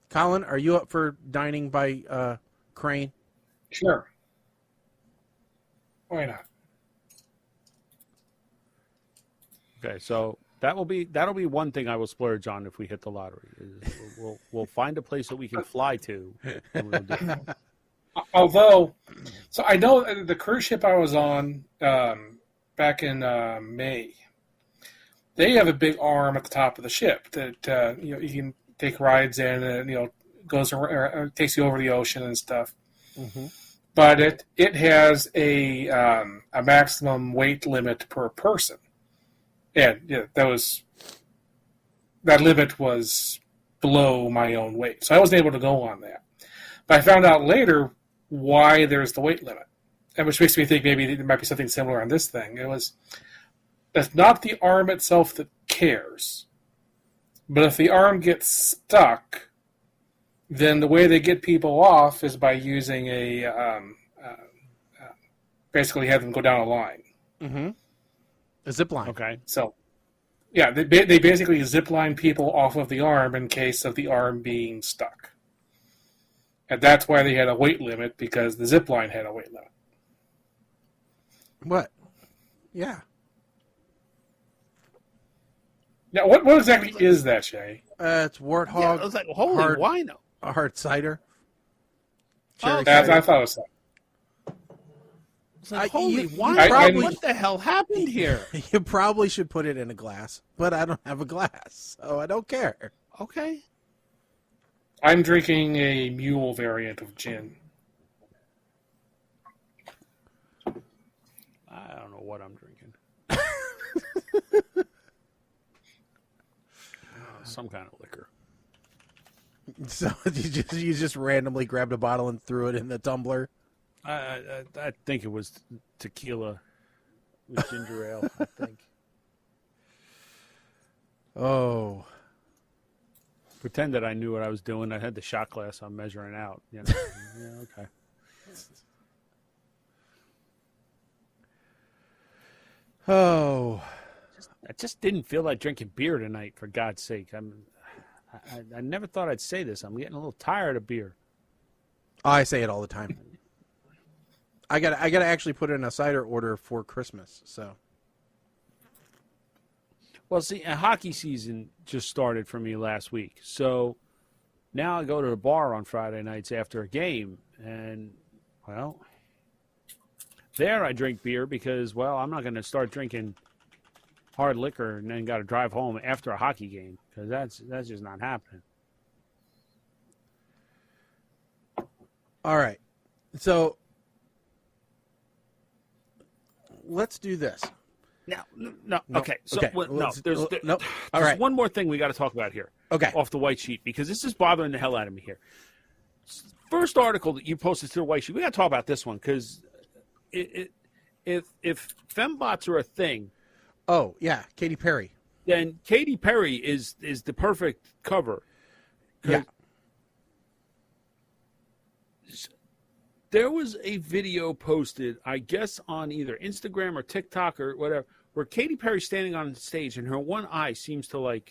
Colin, are you up for dining by crane? Sure. Why not? Okay, so that'll be one thing I will splurge on if we hit the lottery. We'll find a place that we can fly to, and we'll do it. Although, so I know the cruise ship I was on back in May, they have a big arm at the top of the ship that you can take rides in, and goes or takes you over the ocean and stuff. Mm-hmm. But it has a maximum weight limit per person, and that limit was below my own weight, so I wasn't able to go on that. But I found out later why there's the weight limit, and which makes me think maybe there might be something similar on this thing. It's not the arm itself that cares, but if the arm gets stuck, then the way they get people off is by using basically have them go down a line. Mm-hmm. A zip line. Okay. So, yeah, they basically zip line people off of the arm in case of the arm being stuck. And that's why they had a weight limit, because the zip line had a weight limit. What? Yeah. Now, what exactly is that, Shay? It's warthog. Yeah, I was like, holy wino. A hard cider. Oh, I thought it was that. It's like, holy you wino. probably- What the hell happened here? You probably should put it in a glass, but I don't have a glass, so I don't care. Okay. I'm drinking a mule variant of gin. I don't know what I'm drinking. Some kind of liquor. So you just randomly grabbed a bottle and threw it in the tumbler. I think it was tequila with ginger ale, I think. Oh. Pretend that I knew what I was doing. I had the shot glass I'm measuring out. You know? Yeah, okay. Oh. I just didn't feel like drinking beer tonight, for God's sake. I never thought I'd say this. I'm getting a little tired of beer. I say it all the time. I gotta actually put in a cider order for Christmas. So. Well, see, a hockey season just started for me last week. So now I go to the bar on Friday nights after a game. And, well, there I drink beer because, well, I'm not going to start drinking hard liquor and then got to drive home after a hockey game because that's just not happening. All right. So let's do this. No. Okay. So, okay. There's All right. one more thing we got to talk about here. Okay. Off the white sheet, because this is bothering the hell out of me here. First article that you posted to the white sheet, we got to talk about this one because if fembots are a thing, Oh yeah, Katy Perry. then Katy Perry is the perfect cover. Yeah. There was a video posted, I guess, on either Instagram or TikTok or whatever, where Katy Perry's standing on stage and her one eye seems to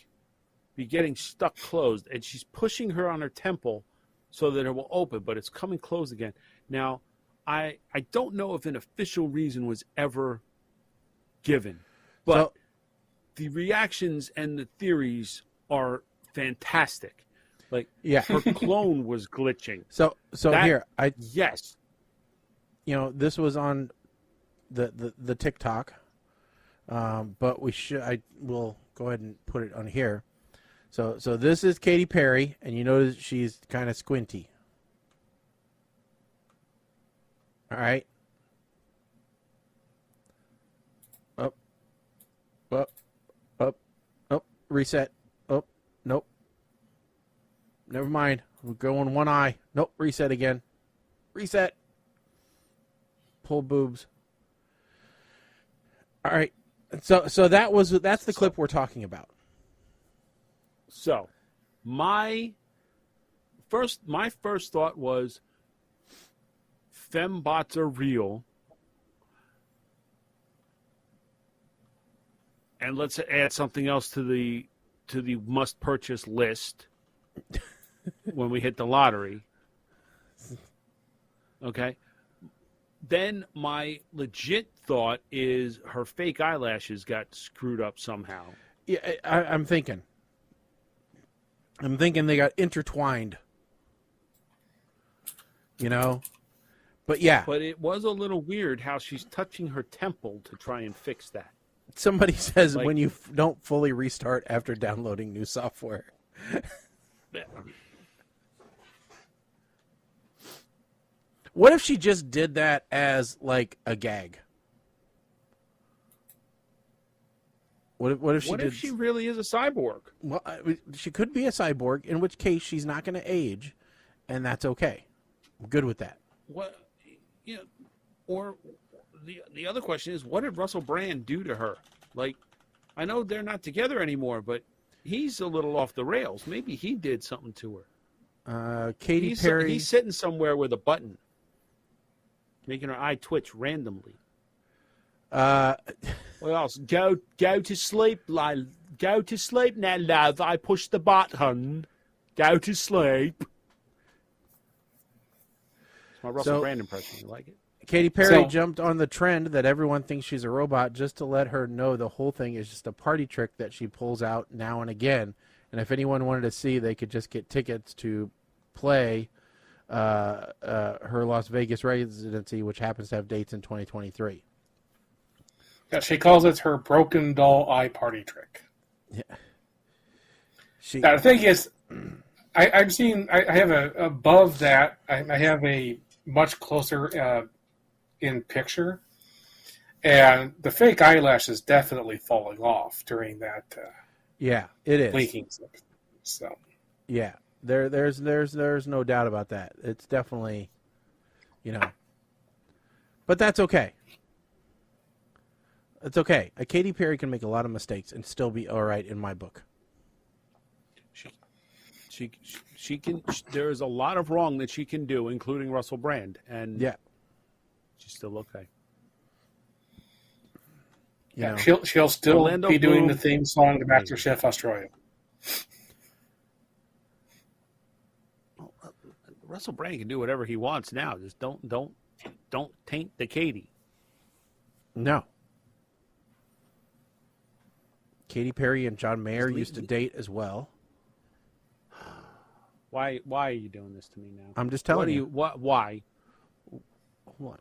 be getting stuck closed, and she's pushing her on her temple so that it will open, but it's coming closed again. Now, I don't know if an official reason was ever given, but the reactions and the theories are fantastic. Yeah. Her clone was glitching. So here Yes. this was on the TikTok, but we'll go ahead and put it on here. So this is Katy Perry, and you notice she's kind of squinty. All right. Up, reset. Oh, nope. Never mind. We're going one eye. Nope, reset again. Reset. Pull boobs. All right. So that's the clip we're talking about. So, my first thought was fembots are real, and let's add something else to the must purchase list when we hit the lottery. Okay. Then my legit thought is her fake eyelashes got screwed up somehow. Yeah, I'm thinking they got intertwined. But yeah. But it was a little weird how she's touching her temple to try and fix that. Somebody says when you don't fully restart after downloading new software. What if she just did that as a gag? What if she really is a cyborg? Well, she could be a cyborg, in which case she's not going to age, and that's okay. I'm good with that. What, or the other question is, what did Russell Brand do to her? I know they're not together anymore, but he's a little off the rails. Maybe he did something to her. Katy Perry. He's sitting somewhere with a button, making her eye twitch randomly. What else? Go to sleep, go to sleep now, love. I pushed the button. Go to sleep. It's my Russell Brand impression. You like it? Katy Perry jumped on the trend that everyone thinks she's a robot just to let her know the whole thing is just a party trick that she pulls out now and again. And if anyone wanted to see, they could just get tickets to play her Las Vegas residency, which happens to have dates in 2023. Yeah, she calls it her broken doll eye party trick. Yeah. Now, the thing is, I have above that, I have a much closer in picture, and the fake eyelash is definitely falling off during that. Yeah, it is leaking. So yeah, there's no doubt about that. It's definitely, but that's okay. It's okay. A Katy Perry can make a lot of mistakes and still be all right in my book. She can. There is a lot of wrong that she can do, including Russell Brand, and yeah, she's still okay. Yeah, she'll still Orlando be doing Bloom. the theme song to MasterChef Australia. Russell Brand can do whatever he wants now. Just don't taint the Katy. No. Katy Perry and John Mayer used to date as well. Why are you doing this to me now? I'm just telling you. Why? What?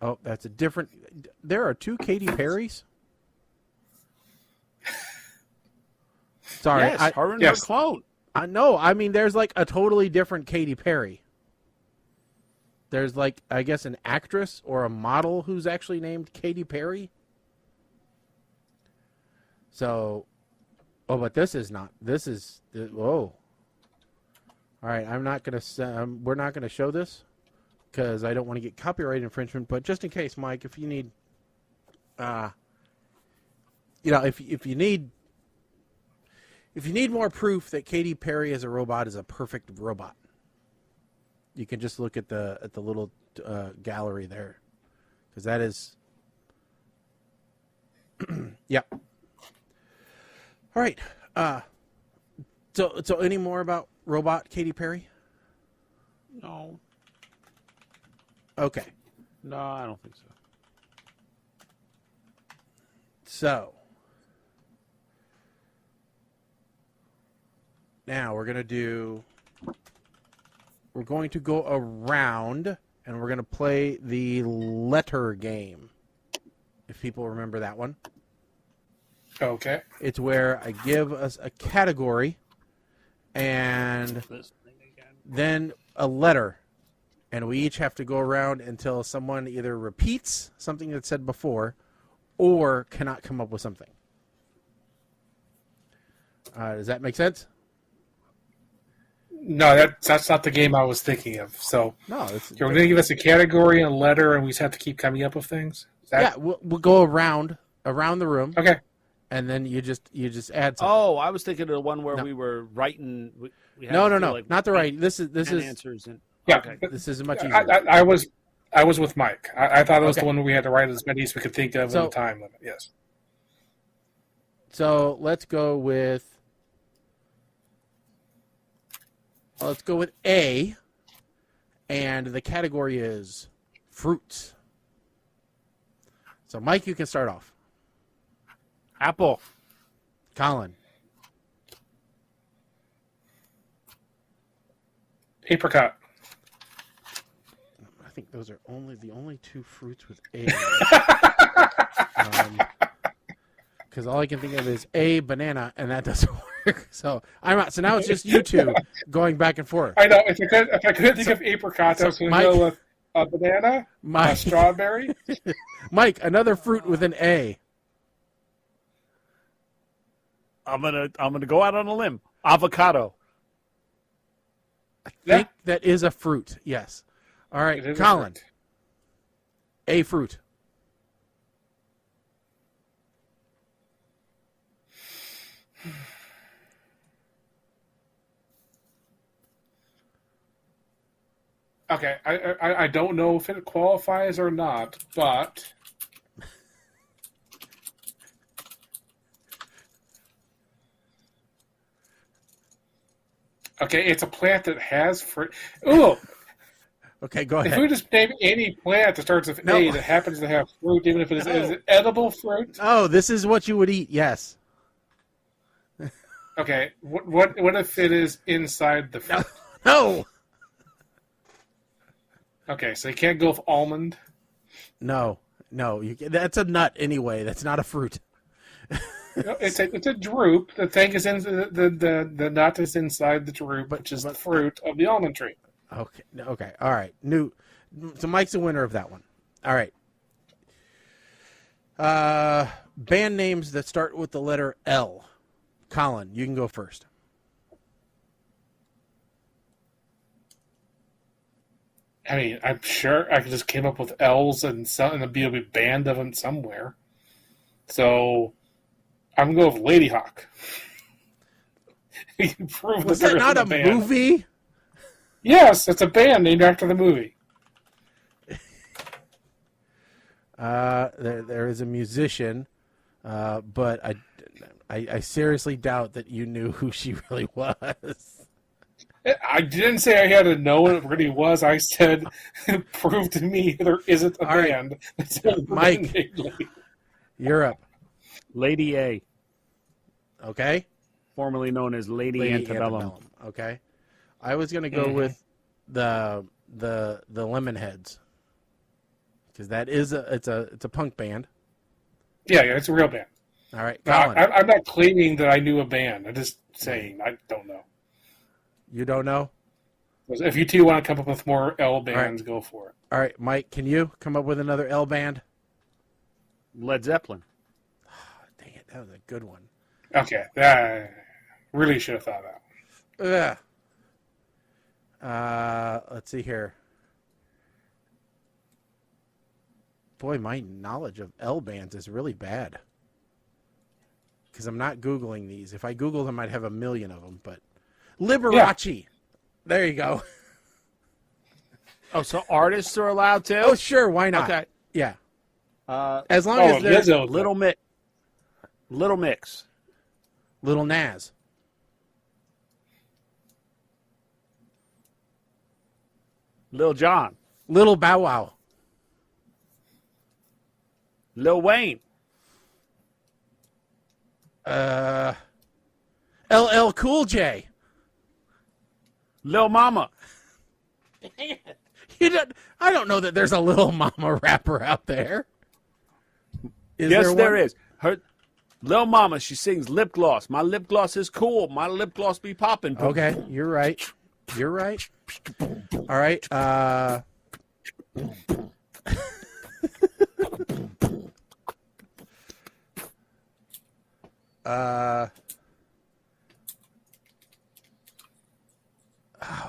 Oh, that's a different. There are two Katy Perrys. Sorry, yes, her and her clone. I know. I mean, there's like a totally different Katy Perry. There's like, I guess, an actress or a model who's actually named Katy Perry. So, but this is not. This is whoa. All right, I'm not gonna. We're not gonna show this because I don't want to get copyright infringement. But just in case, Mike, if you need, if you need more proof that Katy Perry as a robot is a perfect robot, you can just look at the little gallery there, because that is. Yep. All right. So any more about robot Katy Perry? No. Okay. No, I don't think so. So now we're going to go around and we're going to play the letter game. If people remember that one. Okay. It's where I give us a category and then a letter. And we each have to go around until someone either repeats something that's said before or cannot come up with something. Does that make sense? No, that's not the game I was thinking of. So No. you're going to give us a category and a letter, and we just have to keep coming up with things? Yeah, we'll go around the room. Okay. And then you just add something. Oh, I was thinking of the one where No. we were writing. We had No, to do, not the right. This is answers and Yeah. okay. this is much easier. I was with Mike. I thought it was Okay. the one where we had to write as many as we could think of in So- the time limit. Yes. So let's go with A, and the category is fruits. So Mike, you can start off. Apple. Colin, Apricot. I think those are the only two fruits with A. Because all I can think of is A, banana, and that doesn't work. So I'm out. So now it's just you two going back and forth. I know. If I could think of apricot, I was going to go with a banana, a strawberry. Mike, another fruit with an A. I'm gonna go out on a limb. Avocado. I think that is a fruit. Yes. All right, Colin. A fruit. Okay, I don't know if it qualifies or not, but okay, it's a plant that has fruit. Ooh, Okay, go if ahead. we just name any plant that starts with A that happens to have fruit, even if it is it edible fruit. Oh, this is what you would eat. Yes. Okay, what if it is inside the fruit? No. Okay, so you can't go with almond. No. That's a nut anyway. That's not a fruit. No, it's a drupe. The thing is in the nut is inside the drupe, which is the fruit of the almond tree. Okay. All right. So Mike's the winner of that one. All right. Band names that start with the letter L. Colin, you can go first. I mean, I'm sure I just came up with L's and a B.O.B. band of them somewhere. So I'm going to go with Lady Hawk. Was that not a movie? Yes, it's a band named after the movie. There is a musician, but I seriously doubt that you knew who she really was. I didn't say I had to know what it really was. I said, prove to me there isn't a band. Mike, you're up. Lady A. Okay. Formerly known as Lady Antebellum. Okay. I was going to go with the Lemonheads, because that is it's a punk band. Yeah, it's a real band. All right, Colin. I'm not claiming that I knew a band. I'm just saying I don't know. You don't know? If you two want to come up with more L bands, go for it. All right, Mike, can you come up with another L band? Led Zeppelin. Oh, dang it, that was a good one. Okay, that really should have thought of that. Let's see here. Boy, my knowledge of L bands is really bad, because I'm not Googling these. If I Googled them, I'd have a million of them, but... Liberace. Yeah. There you go. Oh, so artists are allowed to? Oh, sure. Why not? Okay. Yeah. As long as they're Little Mix. Little Nas. Lil Jon. Little Bow Wow. Lil Wayne. LL Cool J. Lil Mama. I don't know that there's a Lil Mama rapper out there. Yes, there is. Lil Mama, she sings Lip Gloss. My lip gloss is cool. My lip gloss be popping. Okay, you're right. All right.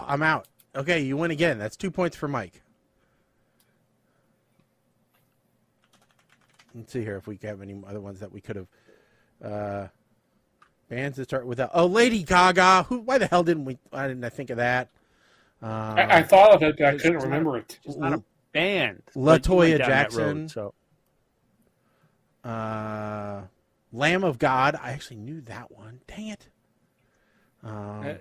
I'm out. Okay, you win again. That's 2 points for Mike. Let's see here if we have any other ones that we could have. Bands that start with L. Oh, Lady Gaga. Why the hell didn't I think of that? I thought of it, but I couldn't remember it. It's not a band. LaToya Jackson. Road, Lamb of God. I actually knew that one. Dang it.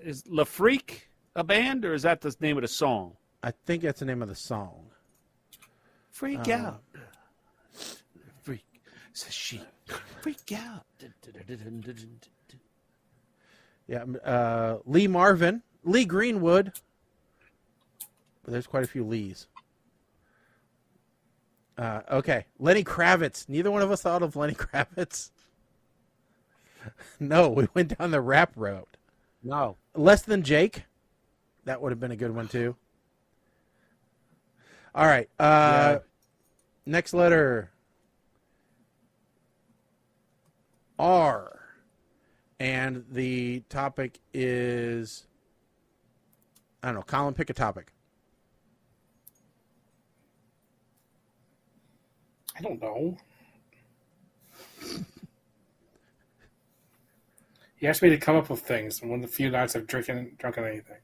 Is La Freak a band, or is that the name of the song? I think that's the name of the song. Freak out. Freak. Says she. Freak out. Yeah. Lee Marvin. Lee Greenwood. But there's quite a few Lees. Okay. Lenny Kravitz. Neither one of us thought of Lenny Kravitz. No, we went down the rap route. No. Less Than Jake. That would have been a good one, too. All right. Next letter. R. And the topic is... I don't know. Colin, pick a topic. I don't know. He asked me to come up with things, and one of the few nights I've drunken anything.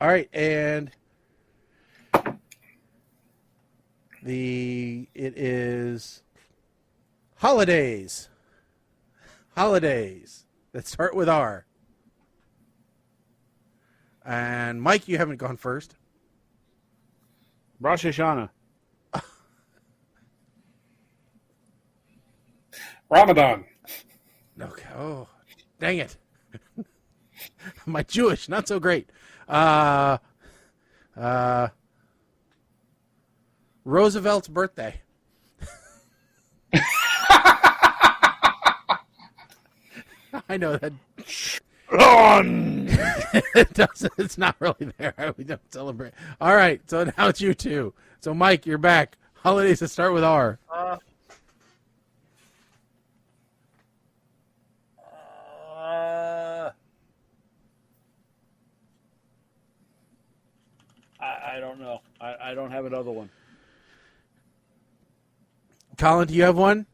All right, and It is holidays. Holidays that start with R. And Mike, you haven't gone first. Rosh Hashanah. Ramadan. Okay. Oh, dang it. My Jewish, not so great. Roosevelt's birthday. I know that. It doesn't. It's not really there. We don't celebrate. All right. So now it's you two. So Mike, you're back. Holidays that start with R. I don't know. I don't have another one. Colin, do you have one?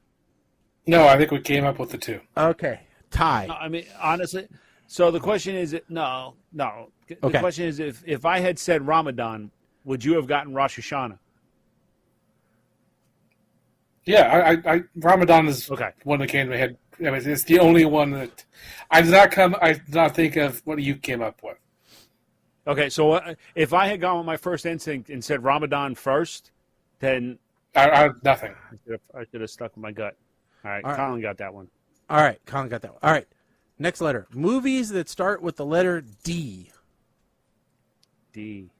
No, I think we came up with the two. Okay. Tie. No, I mean, honestly. So the question is, no. The Okay. question is, if I had said Ramadan, would you have gotten Rosh Hashanah? Yeah, I Ramadan is Okay. one that came to my head. I mean, it's the only one that I did not think of what you came up with. Okay, so if I had gone with my first instinct and said Ramadan first, then I nothing. I should have stuck with my gut. All right, All right. Colin got that one. All right. Colin got that one. All right. Next letter. Movies that start with the letter D. D.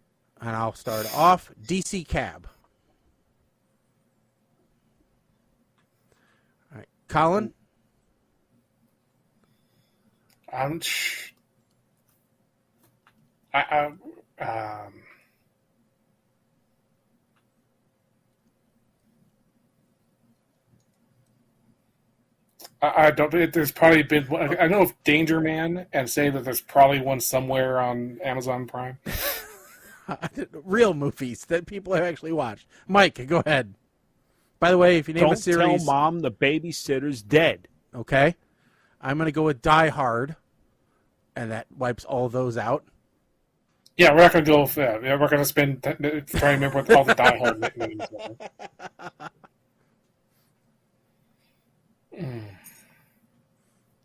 And I'll start off. DC Cab. All right. Colin? I don't. There's probably been. I know of Danger Man, and say that there's probably one somewhere on Amazon Prime. Real movies that people have actually watched. Mike, go ahead. By the way, if you name a Don't series... tell Mom the babysitter's dead. Okay. I'm going to go with Die Hard. And that wipes all those out. Yeah, we're not going to go. We're going to spend trying to remember what all the Die Hard names are.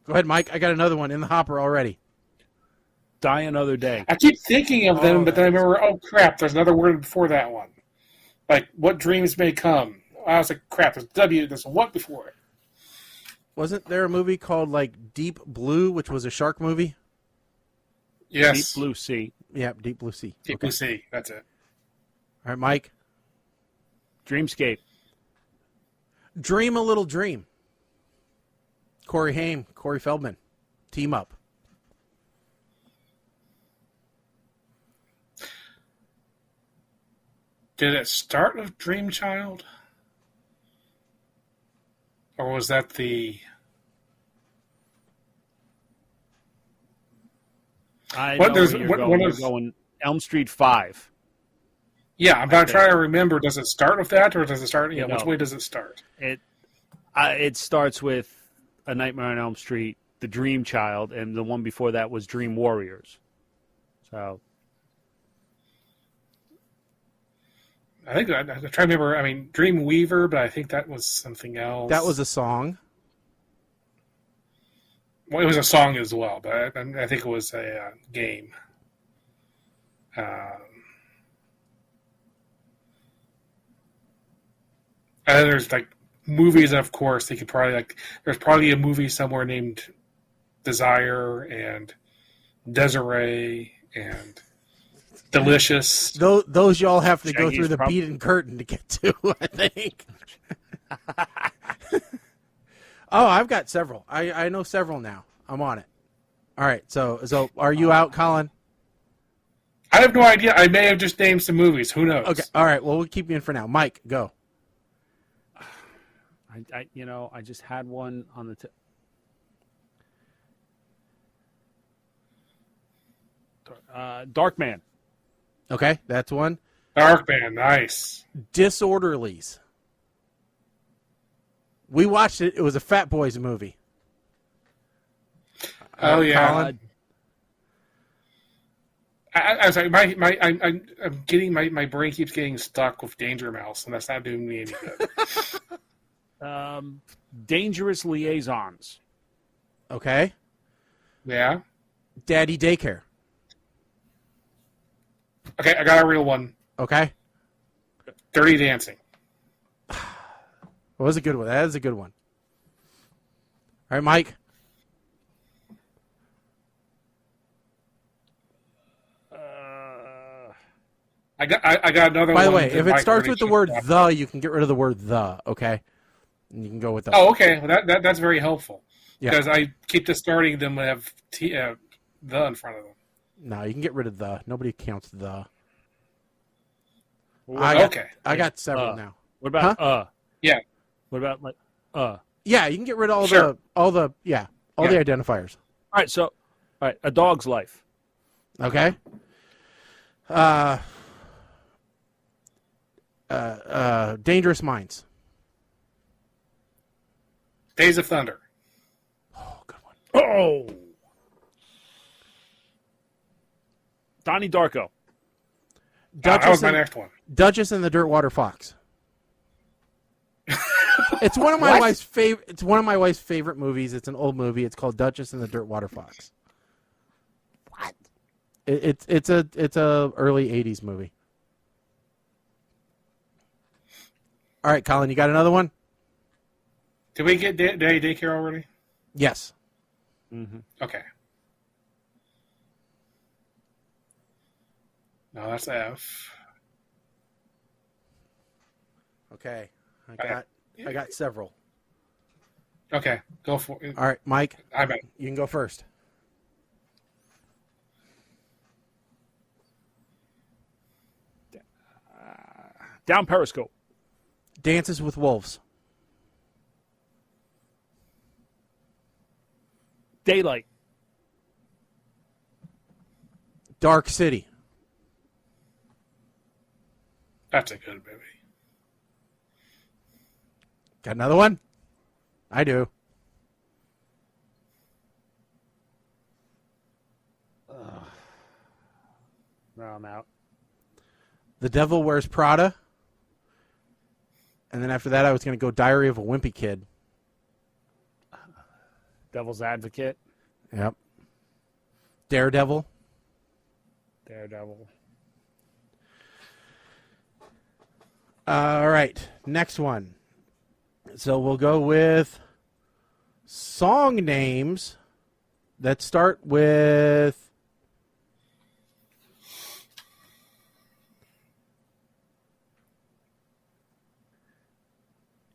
Go ahead, Mike. I got another one in the hopper already. Die Another Day. I keep thinking of them, but then I remember, oh crap, there's another word before that one. Like, what dreams may come. I was like, crap, there's a what before it. Wasn't there a movie called, like, Deep Blue, which was a shark movie? Yes. Deep Blue Sea. Yeah, Deep Blue Sea. Deep Blue Sea, that's it. All right, Mike. Dreamscape. Dream a Little Dream. Corey Haim, Corey Feldman. Team up. Did it start with Dream Child? Or was that the... I What- know there's- where you're what- going. what You're is- going Elm Street 5. Yeah, I'm not trying to remember, does it start with that, or does it start... Yeah, which No. way does it start? It starts with A Nightmare on Elm Street, The Dream Child, and the one before that was Dream Warriors. So I think I'm trying to remember. I mean, Dream Weaver, but I think that was something else. That was a song. Well, it was a song as well, but I think it was a game. And there's like movies, of course. They could probably like. There's probably a movie somewhere named Desire and Desiree and Delicious. Those y'all have to go Shaggy's through the prob- beaten curtain to get to, I think. Oh, I've got several. I know several now. I'm on it. All right, so are you out, Colin? I have no idea. I may have just named some movies. Who knows? Okay, all right. Well, we'll keep you in for now. Mike, go. I just had one on the Darkman. Okay, that's one. Darkman, nice. Disorderlies. We watched it. It was a Fat Boys movie. Oh yeah. Colin? I'm sorry. I'm getting my brain keeps getting stuck with Danger Mouse, and that's not doing me any good. Dangerous liaisons. Okay. Yeah. Daddy Daycare. Okay, I got a real one. Okay. Dirty Dancing. What was a good one? That is a good one. All right, Mike. I got another one. By the way, if it Mike starts already with the showed word up. the, you can get rid of the word the, okay? And you can go with the. Oh, okay. Well, that's very helpful. Yeah. Because I keep just starting them and have the in front of them. No, you can get rid of the. Nobody counts the. Okay. I got several now. What about Yeah. What about like Yeah, you can get rid of Sure. all the identifiers. All right, a dog's life. Okay. Dangerous Minds. Days of Thunder. Oh, good one. Oh. Donnie Darko. That was my next one. Duchess and the Dirtwater Fox. It's one of my wife's favorite. It's one of my wife's favorite movies. It's an old movie. It's called Duchess and the Dirtwater Fox. What? It's a early '80s movie. All right, Colin, you got another one? Did we get Daddy Daycare already? Yes. Mm-hmm. Okay. No, that's F. Okay, I got several. Okay, go for it. All right, Mike, I bet. you can go first. Down Periscope. Dances with Wolves. Daylight. Dark City. That's a good movie. Got another one? I do. No, I'm out. The Devil Wears Prada. And then after that, I was going to go Diary of a Wimpy Kid. Devil's Advocate. Yep. Daredevil. Daredevil. All right, next one. So we'll go with song names that start with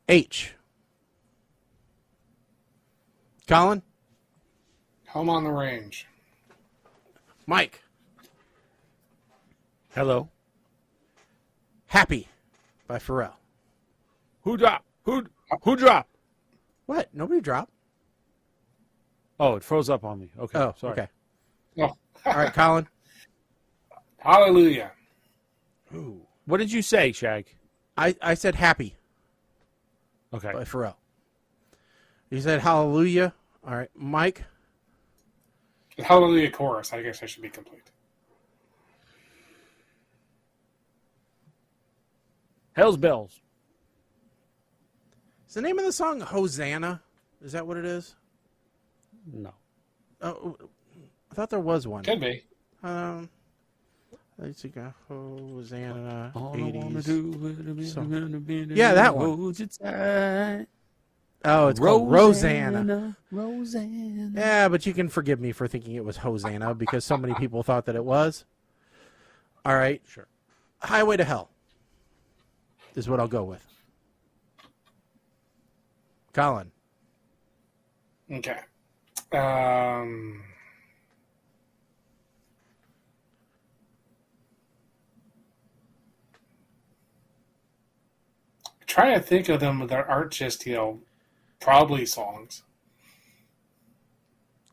H. Colin? Home on the Range. Mike? Hello. Happy by Pharrell. Who dropped? Who dropped? What? Nobody dropped? Oh, it froze up on me. Okay. Oh, sorry. okay. Oh. All right, Colin. Hallelujah. Ooh. What did you say, Shag? I said Happy Okay. by Pharrell. You said Hallelujah. All right, Mike. The Hallelujah chorus. I guess I should be complete. Hell's Bells. Is the name of the song Hosanna? Is that what it is? No. Oh, I thought there was one. Could be. Let's see, Hosanna. All 80s. I wanna do is song. Yeah, that one. hold you tight. Oh, it's called Rosanna. Rosanna. Yeah, but you can forgive me for thinking it was Hosanna because so many people thought that it was. All right. Sure. Highway to Hell is what I'll go with. Colin. Okay. Trying to think of them that aren't just, probably songs.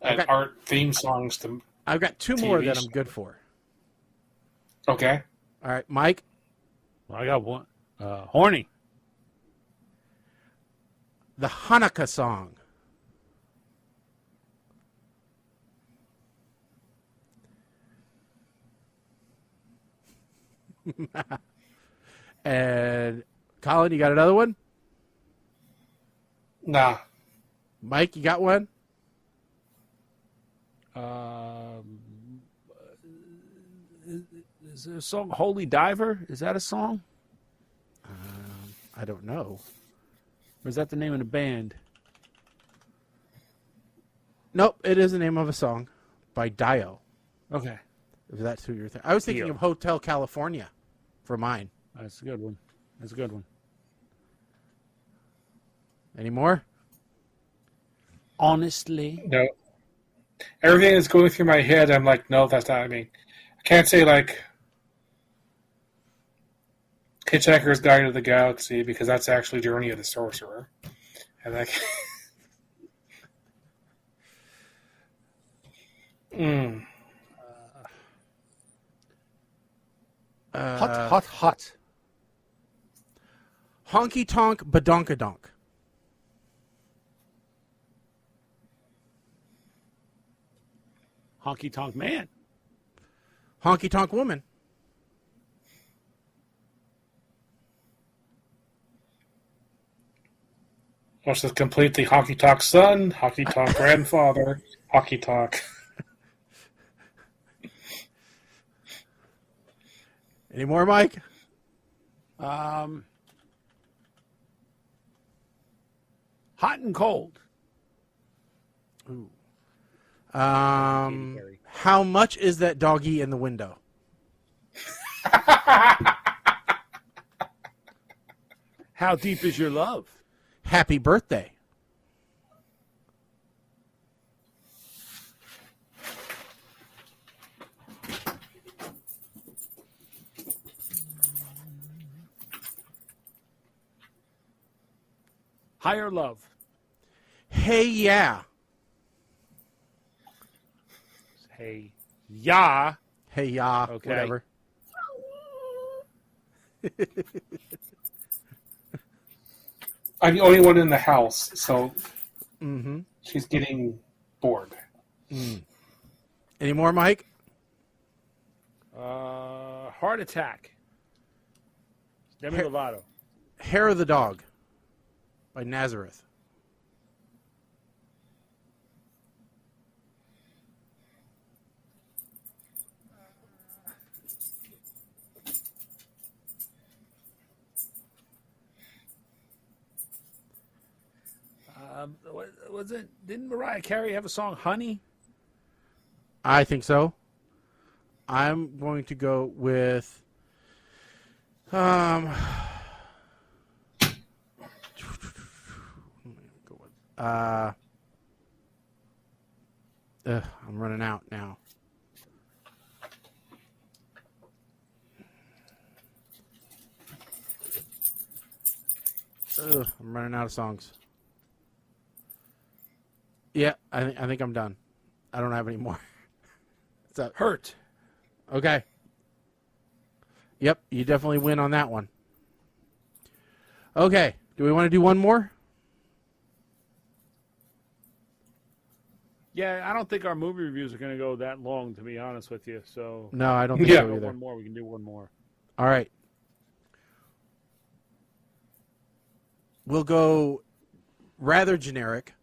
And art theme songs to I've got two more TV that I'm show. good for. Okay. All right, Mike. I got one. Horny. The Hanukkah song. And Colin, you got another one? Nah. Mike, you got one? Is there a song, Holy Diver? Is that a song? I don't know. Or is that the name of the band? Nope, it is the name of a song by Dio. Okay. If that's who you're thinking. I was thinking Dio. of Hotel California for mine. That's a good one. That's a good one. Any more? Honestly. No. Everything that's going through my head, I'm like, no, that's not. I mean, I can't say like Hitchhiker's Guide to the Galaxy because that's actually Journey of the Sorcerer, and that. Hot. Honky Tonk Badonkadonk. Honky Tonk Man. Honky Tonk Woman. Which is completely Honky Tonk Son, Honky Tonk Grandfather, Honky Tonk. Any more, Mike? Hot and Cold. Ooh. How much is that doggy in the window? How Deep Is Your Love? Happy birthday. Higher Love. Hey, yeah. Hey, yeah. Hey, yeah. Okay. Whatever. I'm the only one in the house, so Mm-hmm. she's getting bored. Any more, Mike? Heart Attack. Demi Hair- Lovato. Hair of the Dog by Nazareth. What was it? Didn't Mariah Carey have a song, Honey? I think so. I'm going to go with I'm running out now. I'm running out of songs. Yeah, I think I'm done. I don't have any more. So, Hurt. okay. Yep, you definitely win on that one. Okay, do we want to do one more? Yeah, I don't think our movie reviews are going to go that long, to be honest with you. So No, I don't think Yeah. so either. one more. We can do one more. All right. We'll go rather generic.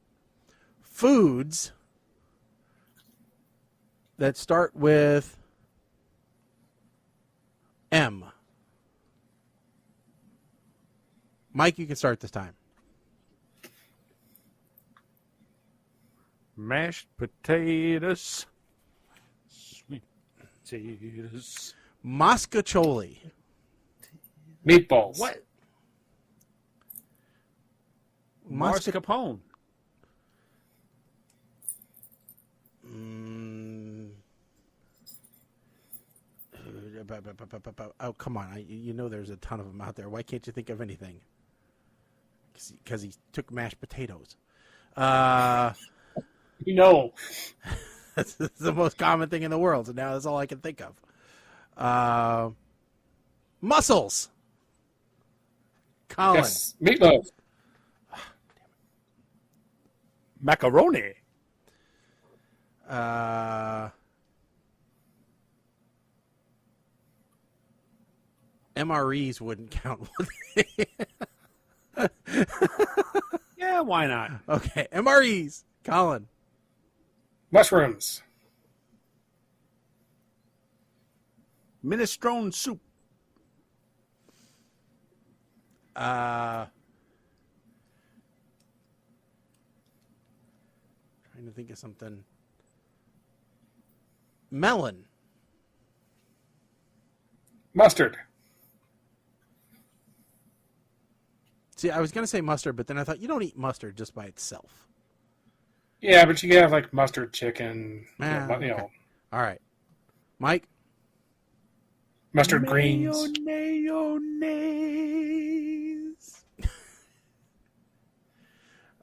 Foods that start with M. Mike, you can start this time. Mashed potatoes. Sweet potatoes. Mascacholi. Meatballs. What? Masca- Mascarpone. Oh, come on. You know there's a ton of them out there. Why can't you think of anything? Because he took mashed potatoes. You know. That's the most common thing in the world, so now that's all I can think of. Mussels. Colin. Yes. Meatloaf. Macaroni. MREs wouldn't count, would they? Yeah, why not? Okay, MREs. Colin. Mushrooms. Minestrone soup. Trying to think of something. Melon. Mustard. See, I was going to say mustard, but then I thought you don't eat mustard just by itself. Yeah, but you can have like mustard chicken. Okay. All right. Mike? Mustard greens. Mayonnaise.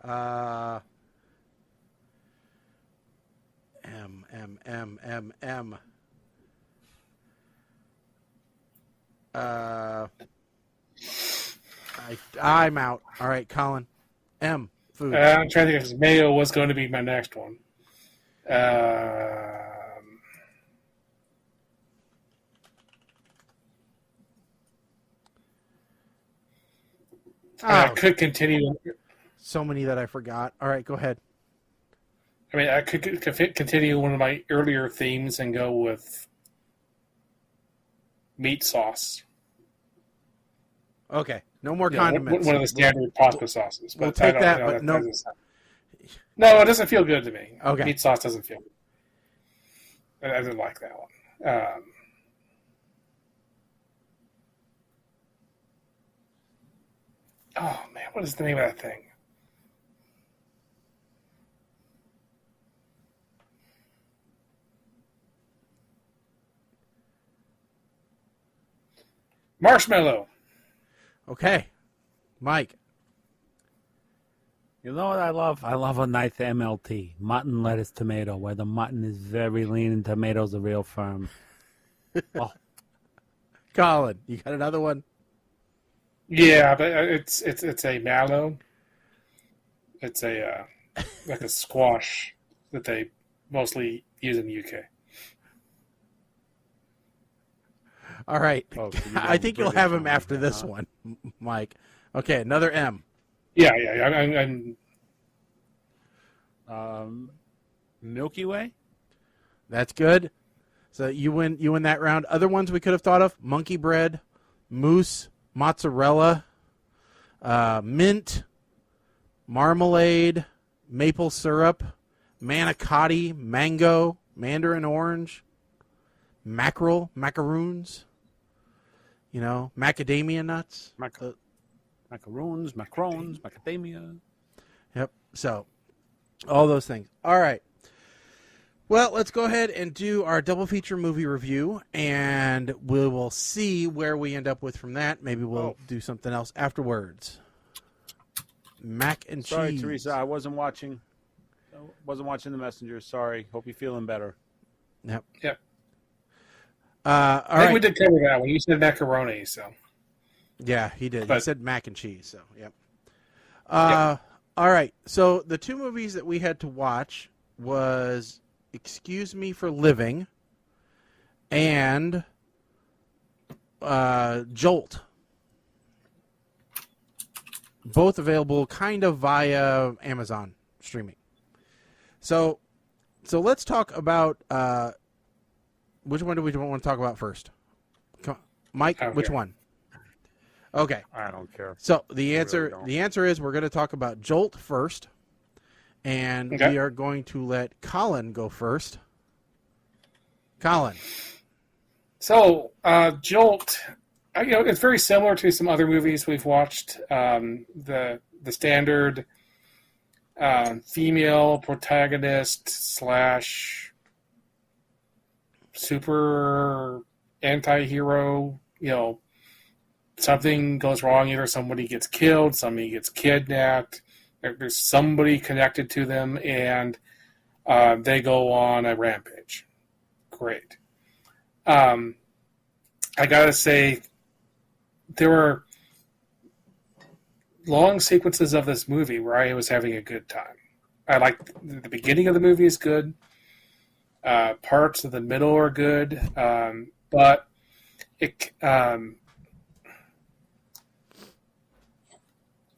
M. I'm out. All right, Colin. M. Food. I'm trying to think if mayo was going to be my next one. I could continue. So many that I forgot. All right, go ahead. I mean, I could continue one of my earlier themes and go with meat sauce. Okay, no more condiments. One of the standard pasta sauces. We'll take that, but no. No, it doesn't feel good to me. Okay. Meat sauce doesn't feel good. I didn't like that one. Oh, man, what is the name of that thing? Marshmallow. Okay, Mike. You know what I love? I love a nice MLT, mutton, lettuce, tomato, where the mutton is very lean and tomatoes are real firm. Oh. Colin, you got another one? Yeah, but it's a mallow. It's a like a squash that they mostly use in the UK. All right. Oh, so I think you'll have him after this one, Mike. Okay, another M. Yeah. I'm Milky Way? That's good. So you win that round. Other ones we could have thought of: monkey bread, mousse, mozzarella, mint, marmalade, maple syrup, manicotti, mango, mandarin orange, mackerel, macaroons. You know, macadamia nuts. Macaroons, macrones, macadamia. Yep. So, all those things. All right. Well, let's go ahead and do our double feature movie review, and we will see where we end up with from that. Maybe we'll do something else afterwards. Mac and Sorry, cheese. Teresa, I wasn't watching. The messenger. Sorry. Hope you're feeling better. Yep. I think we did cover that one. You said macaroni, so. Yeah, he did. But, he said mac and cheese, so, yep. All right. So the two movies that we had to watch was Excuse Me for Living and Jolt. Both available kind of via Amazon streaming. So let's talk about which one do we want to talk about first? Mike, which one? Okay. I don't care. So the answer is we're going to talk about Jolt first, and we are going to let Colin go first. Colin. So Jolt, it's very similar to some other movies we've watched. The standard female protagonist / super anti-hero, something goes wrong. Either somebody gets killed, somebody gets kidnapped, there's somebody connected to them, and they go on a rampage. Great. I gotta say, there were long sequences of this movie where I was having a good time. I like the beginning of the movie is good. Parts of the middle are good, but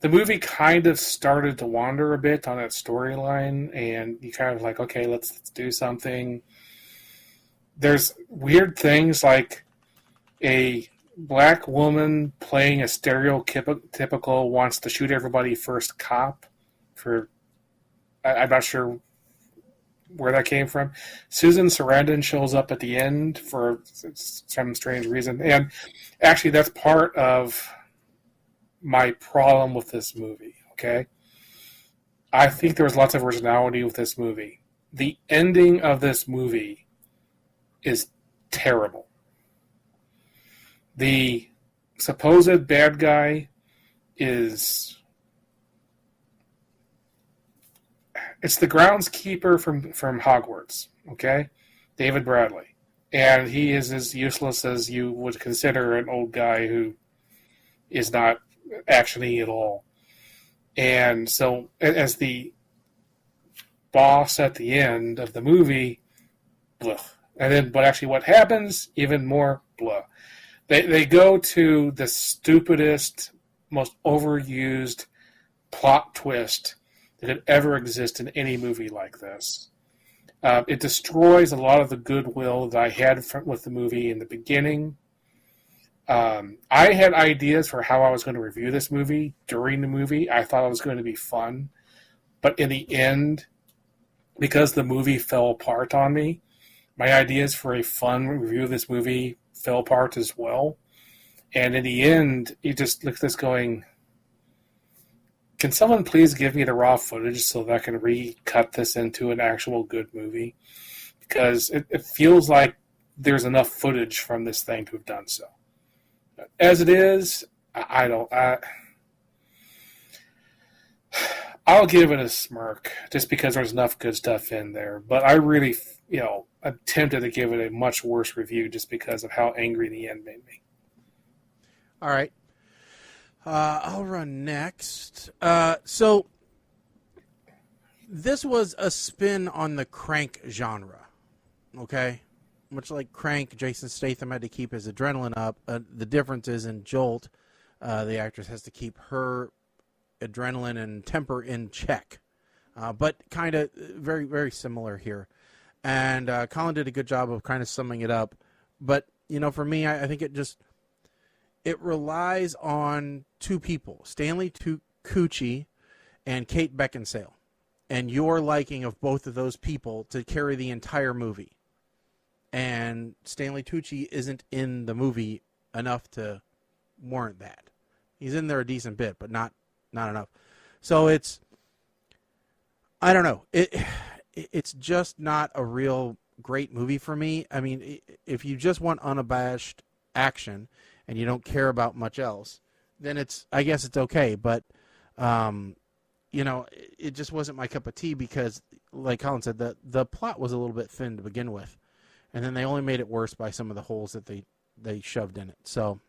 the movie kind of started to wander a bit on that storyline, and you kind of like, okay, let's do something. There's weird things like a black woman playing a stereotypical wants to shoot everybody first cop. I'm not sure where that came from. Susan Sarandon shows up at the end for some strange reason, and actually that's part of my problem with this movie. Okay, I think there was lots of originality with this movie. The ending of this movie is terrible. The supposed bad guy it's the groundskeeper from Hogwarts, okay? David Bradley. And he is as useless as you would consider an old guy who is not actiony at all. And so as the boss at the end of the movie, blah. And then, but actually what happens, even more blah. They go to the stupidest, most overused plot twist that could ever exist in any movie like this. It destroys a lot of the goodwill that I had with the movie in the beginning. I had ideas for how I was going to review this movie during the movie. I thought it was going to be fun. But in the end, because the movie fell apart on me, my ideas for a fun review of this movie fell apart as well. And in the end, you just look at this going, can someone please give me the raw footage so that I can recut this into an actual good movie? Because it feels like there's enough footage from this thing to have done so. As it is, I'll give it a smirk just because there's enough good stuff in there. But I really, I'm tempted to give it a much worse review just because of how angry the end made me. All right. I'll run next. So this was a spin on the crank genre, okay? Much like Crank, Jason Statham had to keep his adrenaline up. The difference is in Jolt, the actress has to keep her adrenaline and temper in check. But kind of very, very similar here. And Colin did a good job of kind of summing it up. But, for me, I think it relies on two people, Stanley Tucci and Kate Beckinsale, and your liking of both of those people to carry the entire movie. And Stanley Tucci isn't in the movie enough to warrant that. He's in there a decent bit, but not enough. So I don't know. It's just not a real great movie for me. I mean, if you just want unabashed action and you don't care about much else, then I guess it's okay. But, it just wasn't my cup of tea because, like Colin said, the plot was a little bit thin to begin with. And then they only made it worse by some of the holes that they shoved in it. So,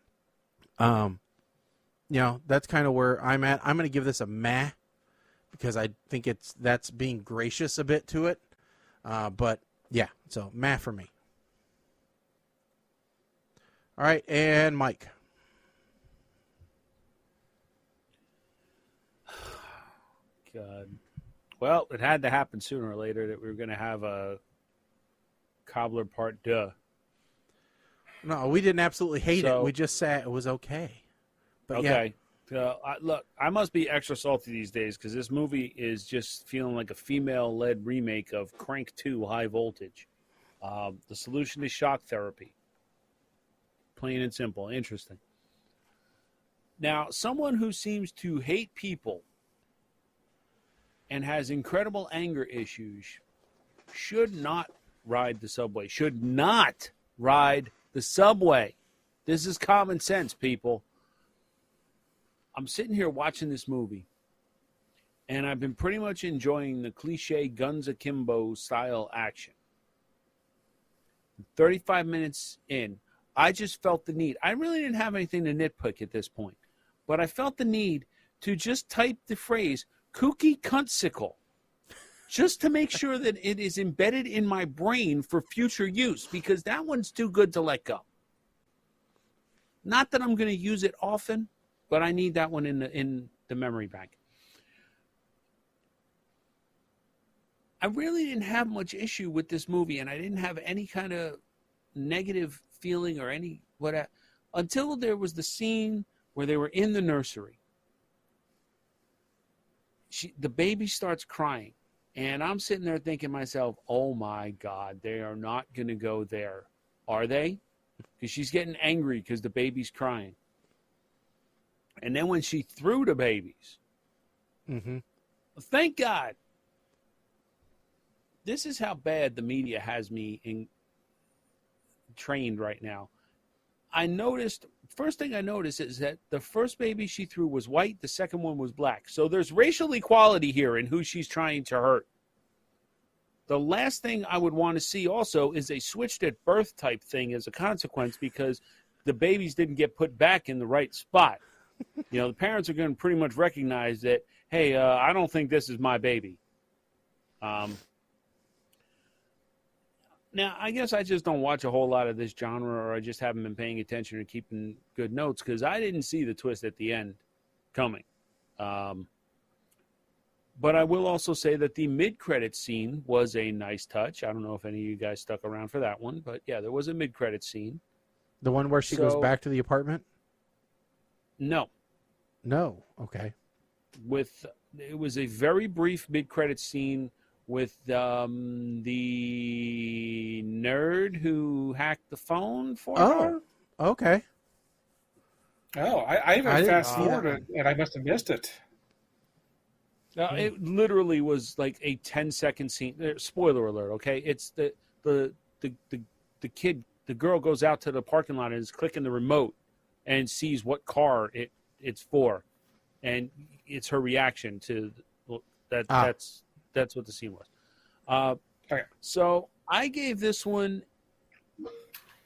that's kind of where I'm at. I'm going to give this a meh because I think that's being gracious a bit to it. But, yeah, so meh for me. All right, and Mike. God. Well, it had to happen sooner or later that we were going to have a Cobbler Part Duh. No, we didn't absolutely hate it. We just said it was okay. But okay. Yeah. Look, I must be extra salty these days because this movie is just feeling like a female-led remake of Crank 2 High Voltage. The solution is shock therapy. Plain and simple. Interesting. Now, someone who seems to hate people and has incredible anger issues should not ride the subway. Should not ride the subway. This is common sense, people. I'm sitting here watching this movie, and I've been pretty much enjoying the cliche guns akimbo style action. 35 minutes in, I just felt the need. I really didn't have anything to nitpick at this point, but I felt the need to just type the phrase kooky cuntsicle just to make sure that it is embedded in my brain for future use because that one's too good to let go. Not that I'm going to use it often, but I need that one in the memory bank. I really didn't have much issue with this movie, and I didn't have any kind of negative feeling or any whatever until there was the scene where they were in the nursery. The baby starts crying, and I'm sitting there thinking to myself, oh my God, they are not going to go there, are they? Because she's getting angry because the baby's crying. And then when she threw the babies, thank God. This is how bad the media has me trained right now. First thing I noticed is that the first baby she threw was white, the second one was black. So there's racial equality here in who she's trying to hurt. The last thing I would want to see also is a switched at birth type thing as a consequence, because the babies didn't get put back in the right spot. The parents are going to pretty much recognize that, hey, I don't think this is my baby. Now, I guess I just don't watch a whole lot of this genre, or I just haven't been paying attention or keeping good notes, because I didn't see the twist at the end coming. But I will also say that the mid-credit scene was a nice touch. I don't know if any of you guys stuck around for that one, but yeah, there was a mid-credit scene. The one where she goes back to the apartment? No. No. Okay. It was a very brief mid-credit scene with the nerd who hacked the phone for her. Okay. Oh, I even fast-forwarded, and I must have missed it. It literally was like a 10-second scene. Spoiler alert, okay? It's the kid, the girl goes out to the parking lot and is clicking the remote and sees what car it's for, and it's her reaction to that. That's what the scene was. Okay. So I gave this one.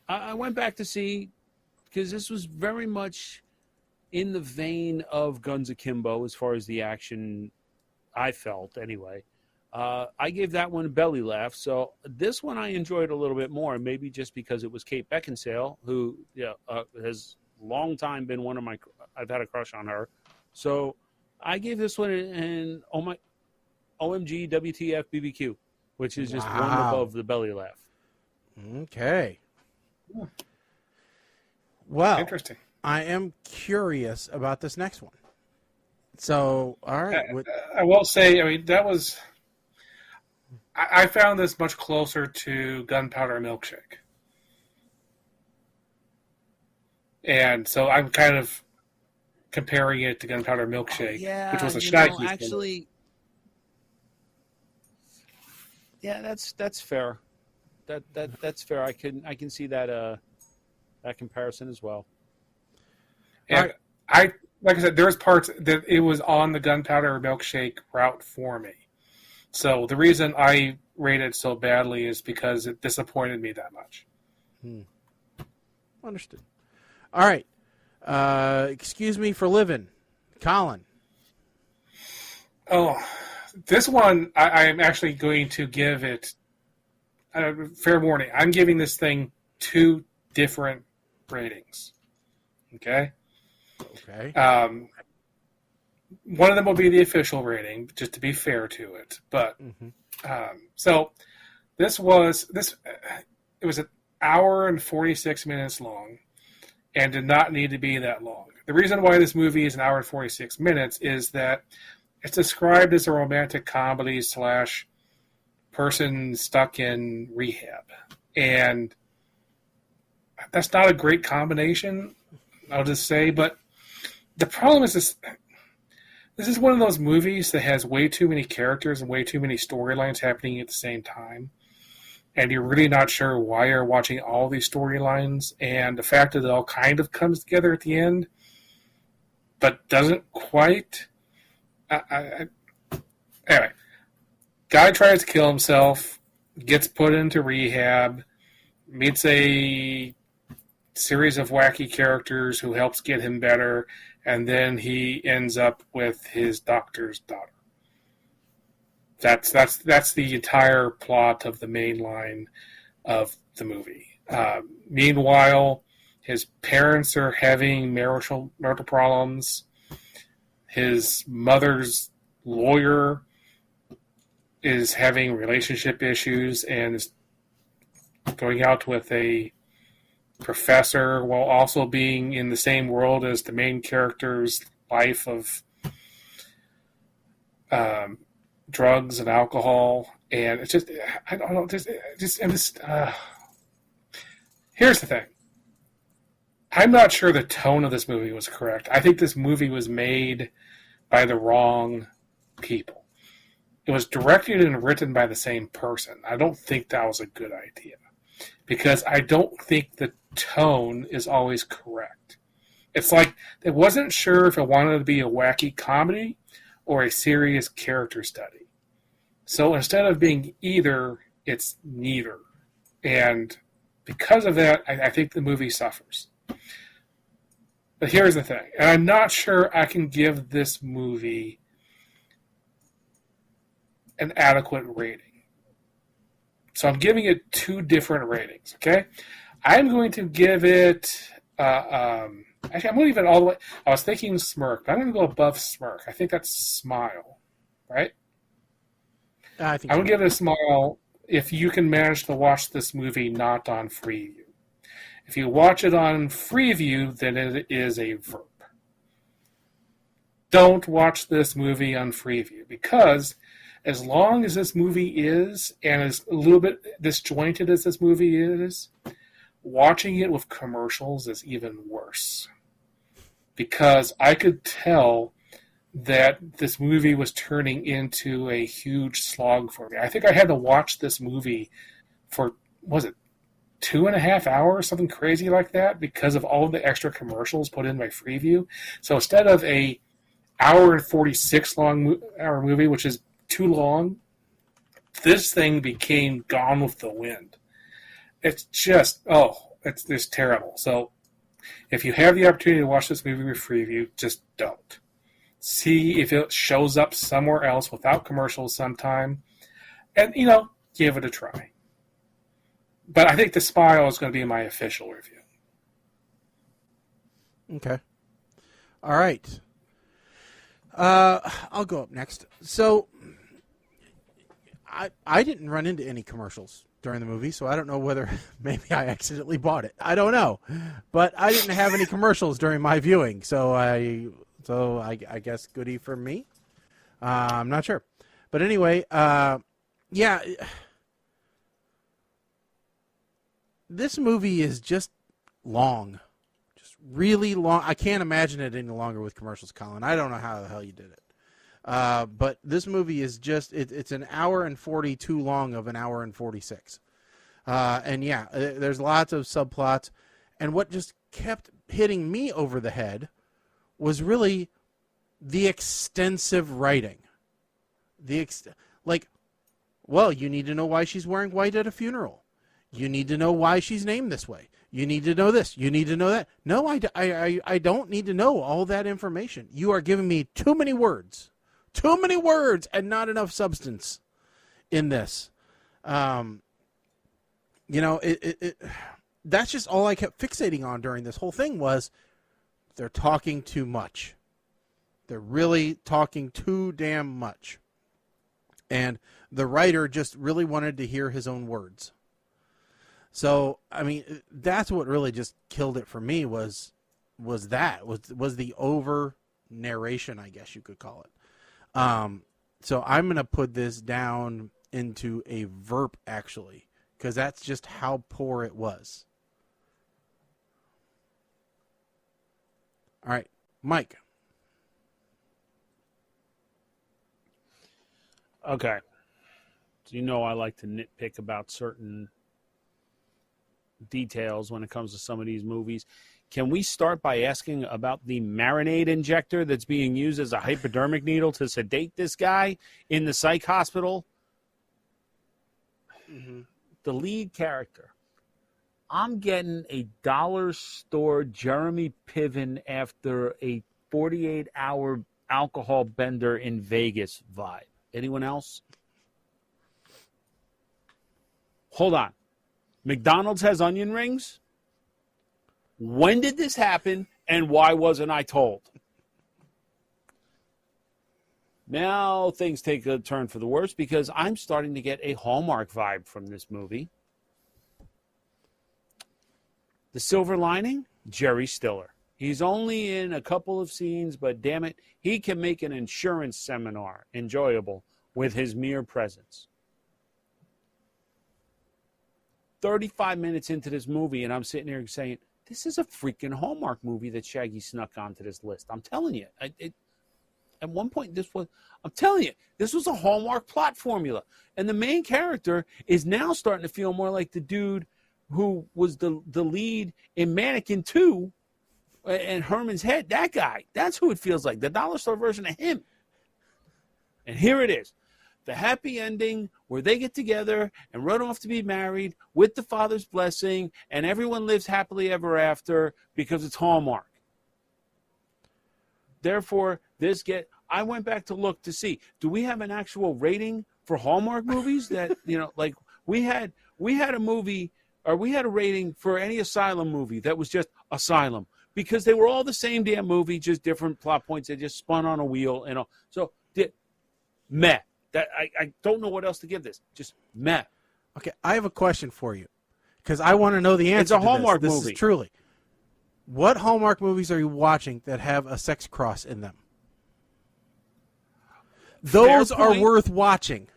I went back to see, because this was very much in the vein of Guns Akimbo as far as the action. I felt anyway. I gave that one a belly laugh. So this one I enjoyed a little bit more, maybe just because it was Kate Beckinsale, who has long time been I've had a crush on her. So I gave this one an OMG WTF BBQ, which is just one above the belly laugh. Okay. Well, interesting. I am curious about this next one. So, all right. I will say, that was... I found this much closer to Gunpowder Milkshake. And so I'm kind of comparing it to Gunpowder Milkshake, which was a shaggy actually, yeah, that's fair. That's fair. I can see that comparison as well. And like I said, there was parts that it was on the Gunpowder Milkshake route for me. So the reason I rated it so badly is because it disappointed me that much. Understood. All right. Excuse me for living. Colin. Oh, this one, I am actually going to give it fair warning. I'm giving this thing 2 different ratings. Okay? Okay. One of them will be the official rating, just to be fair to it. But so it was an hour and 46 minutes long, and did not need to be that long. The reason why this movie is an hour and 46 minutes is that it's described as a romantic comedy / person stuck in rehab, and that's not a great combination, I'll just say. But the problem is this is one of those movies that has way too many characters and way too many storylines happening at the same time. And you're really not sure why you're watching all these storylines. And the fact that it all kind of comes together at the end, but doesn't quite. Anyway, guy tries to kill himself, gets put into rehab, meets a series of wacky characters who helps get him better, and then he ends up with his doctor's daughter. That's the entire plot of the main line of the movie. Meanwhile, his parents are having marital problems. his mother's lawyer is having relationship issues and is going out with a professor while also being in the same world as the main character's life of drugs and alcohol. And it's just, I don't know, here's the thing. I'm not sure the tone of this movie was correct. I think this movie was made by the wrong people. It was directed and written by the same person. I don't think that was a good idea because I don't think the tone is always correct. It's like they wasn't sure if it wanted to be a wacky comedy or a serious character study. So instead of being either, it's neither. And because of that, I think the movie suffers. But here's the thing, and I'm not sure I can give this movie an adequate rating. So I'm giving it 2 different ratings, okay? I'm going to give it, actually, I'm going to give it all the way, I was thinking smirk, but I'm going to go above smirk. I think that's smile, right? I think I'm going to give it a smile if you can manage to watch this movie not on Freeview. If you watch it on Freeview, then it is a verb. Don't watch this movie on Freeview because as long as this movie is, and as a little bit disjointed as this movie is, watching it with commercials is even worse. Because I could tell that this movie was turning into a huge slog for me. I think I had to watch this movie for, was it 2.5 hours, something crazy like that, because of all of the extra commercials put in by Freeview. So instead of a hour and 46 hour movie, which is too long, this thing became Gone with the Wind. It's just, it's terrible. So if you have the opportunity to watch this movie with Freeview, just don't. See if it shows up somewhere else without commercials sometime, and, give it a try. But I think The Smile is going to be my official review. Okay. All right. I'll go up next. So, I didn't run into any commercials during the movie, so I don't know whether maybe I accidentally bought it. I don't know. But I didn't have any commercials during my viewing, so I guess goodie for me. I'm not sure. But anyway, yeah. This movie is just long. Just really long. I can't imagine it any longer with commercials, Colin. I don't know how the hell you did it. But this movie is just, it's an hour and 42 long of an hour and 46. And yeah, there's lots of subplots. And what just kept hitting me over the head was really the extensive writing. Well, you need to know why she's wearing white at a funeral. You need to know why she's named this way. You need to know this. You need to know that. No, I don't need to know all that information. You are giving me too many words. Too many words and not enough substance in this. That's just all I kept fixating on during this whole thing was they're talking too much. They're really talking too damn much. And the writer just really wanted to hear his own words. So, I mean, that's what really just killed it for me was the over narration, I guess you could call it. So I'm going to put this down into a verb, actually, because that's just how poor it was. All right, Mike. Okay. So I like to nitpick about certain details when it comes to some of these movies. Can we start by asking about the marinade injector that's being used as a hypodermic needle to sedate this guy in the psych hospital? Mm-hmm. The lead character. I'm getting a dollar store Jeremy Piven after a 48-hour alcohol bender in Vegas vibe. Anyone else? Hold on. McDonald's has onion rings? When did this happen, and why wasn't I told? Now things take a turn for the worse because I'm starting to get a Hallmark vibe from this movie. The silver lining, Jerry Stiller. He's only in a couple of scenes, but damn it, he can make an insurance seminar enjoyable with his mere presence. 35 minutes into this movie, and I'm sitting here saying, this is a freaking Hallmark movie that Shaggy snuck onto this list. I'm telling you. At one point, this was a Hallmark plot formula. And the main character is now starting to feel more like the dude who was the lead in Mannequin 2 and Herman's Head. That guy. That's who it feels like. The dollar store version of him. And here it is. The happy ending where they get together and run off to be married with the father's blessing, and everyone lives happily ever after because it's Hallmark. Therefore, I went back to look to see, do we have an actual rating for Hallmark movies that, like we had a movie, or we had a rating for any Asylum movie that was just Asylum, because they were all the same damn movie, just different plot points. They just spun on a wheel and all. So, meh. That I don't know what else to give this. Just meh. Okay, I have a question for you because I want to know the answer. It's a Hallmark to this. movie. This is truly. What Hallmark movies are you watching that have a sex cross in them? Those are worth watching.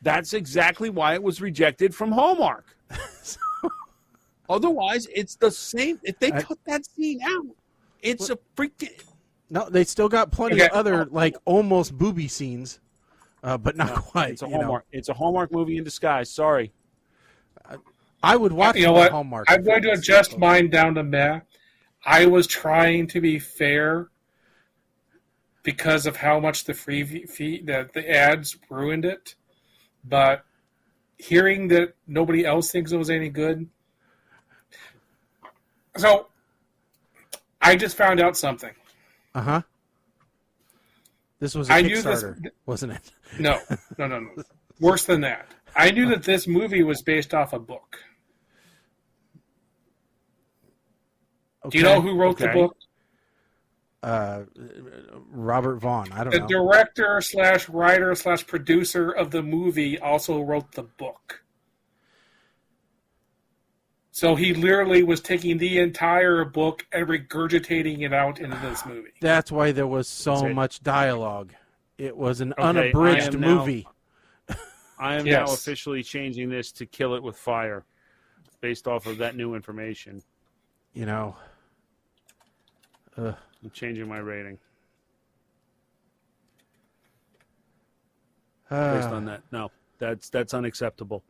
That's exactly why it was rejected from Hallmark. Otherwise, it's the same. If they cut that scene out, it's a freaking... No, they still got plenty of other, like, almost booby scenes. But not quite. It's a Hallmark. It's a Hallmark movie in disguise. Sorry. I would watch Hallmark. I'm going to adjust mine down to meh. I was trying to be fair because of how much the the ads ruined it. But hearing that nobody else thinks it was any good. So I just found out something. Uh-huh. This was a Kickstarter, wasn't it? No. Worse than that. I knew that this movie was based off a book. Okay. Do you know who wrote the book? Robert Vaughn. I don't know. The director / writer / producer of the movie also wrote the book. So he literally was taking the entire book and regurgitating it out into this movie. That's why there was so much dialogue. It was an unabridged movie. I am now officially changing this to Kill It With Fire based off of that new information. I'm changing my rating. Based on that. No, that's unacceptable.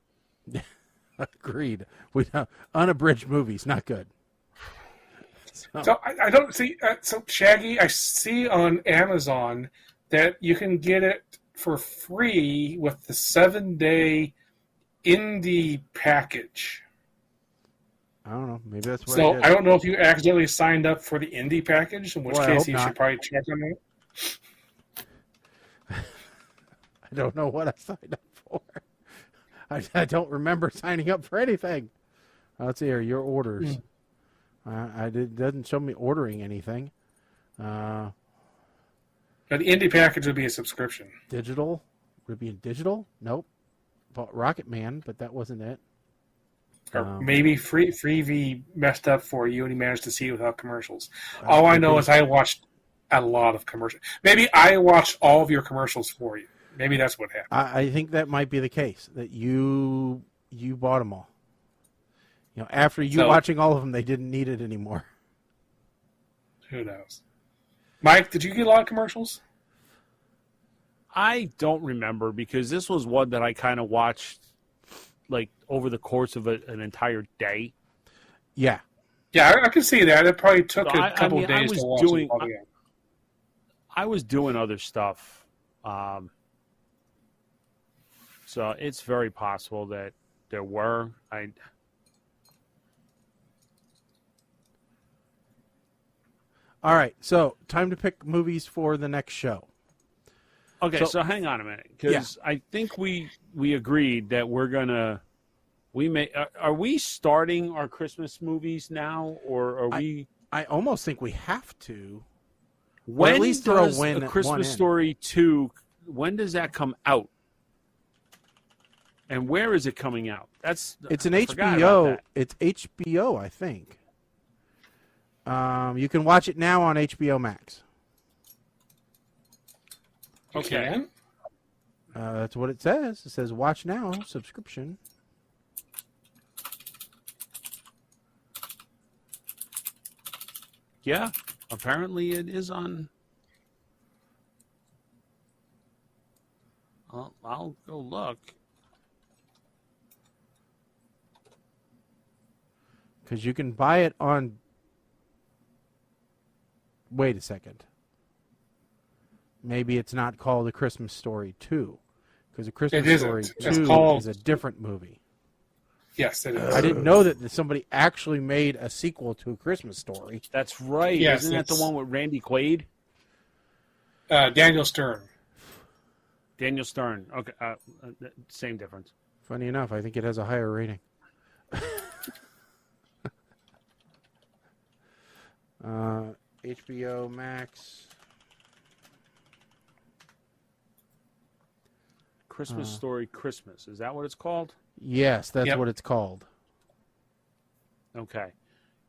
Agreed. Unabridged movies, not good. So I don't see. So Shaggy, I see on Amazon that you can get it for free with the 7-day indie package. I don't know. Maybe that's what. So I don't know if you accidentally signed up for the indie package, in which case you should probably check on that. I don't know what I signed up for. I don't remember signing up for anything. Let's see here. Your orders. It doesn't show me ordering anything. But the indie package would be a subscription. Digital? Would it be digital? Nope. Bought Rocket Man, but that wasn't it. Or maybe Freevee messed up for you and he managed to see it without commercials. All I know is I watched a lot of commercials. Maybe I watched all of your commercials for you. Maybe that's what happened. I think that might be the case, that you bought them all. After watching all of them, they didn't need it anymore. Who knows? Mike, did you get a lot of commercials? I don't remember because this was one that I kind of watched like over the course of an entire day. Yeah. Yeah, I can see that. It probably took a couple of days to watch it. I was doing other stuff. So it's very possible that there were. All right, so time to pick movies for the next show. Okay, so hang on a minute, because I think we agreed that we're gonna. Are we starting our Christmas movies now, or are we? I almost think we have to. Or When at least throw does one A Christmas in. Story 2, when does that come out? And where is it coming out? It's an I forgot about HBO. that. It's HBO, I think. You can watch it now on HBO Max. Okay. That's what it says. It says watch now, subscription. Yeah, apparently it is on. I'll go look. Because you can buy it on. Wait a second. Maybe it's not called A Christmas Story 2. Because A Christmas It Story isn't. It's 2 called- is a different movie. Yes, it is. I didn't know that somebody actually made a sequel to A Christmas Story. That's right. Yes, Isn't that the it's- one with Randy Quaid? Daniel Stern. Daniel Stern. Okay, same difference. Funny enough, I think it has a higher rating. HBO Max. Christmas Story Christmas. Is that what it's called? Yes, that's Yep. what it's called. Okay.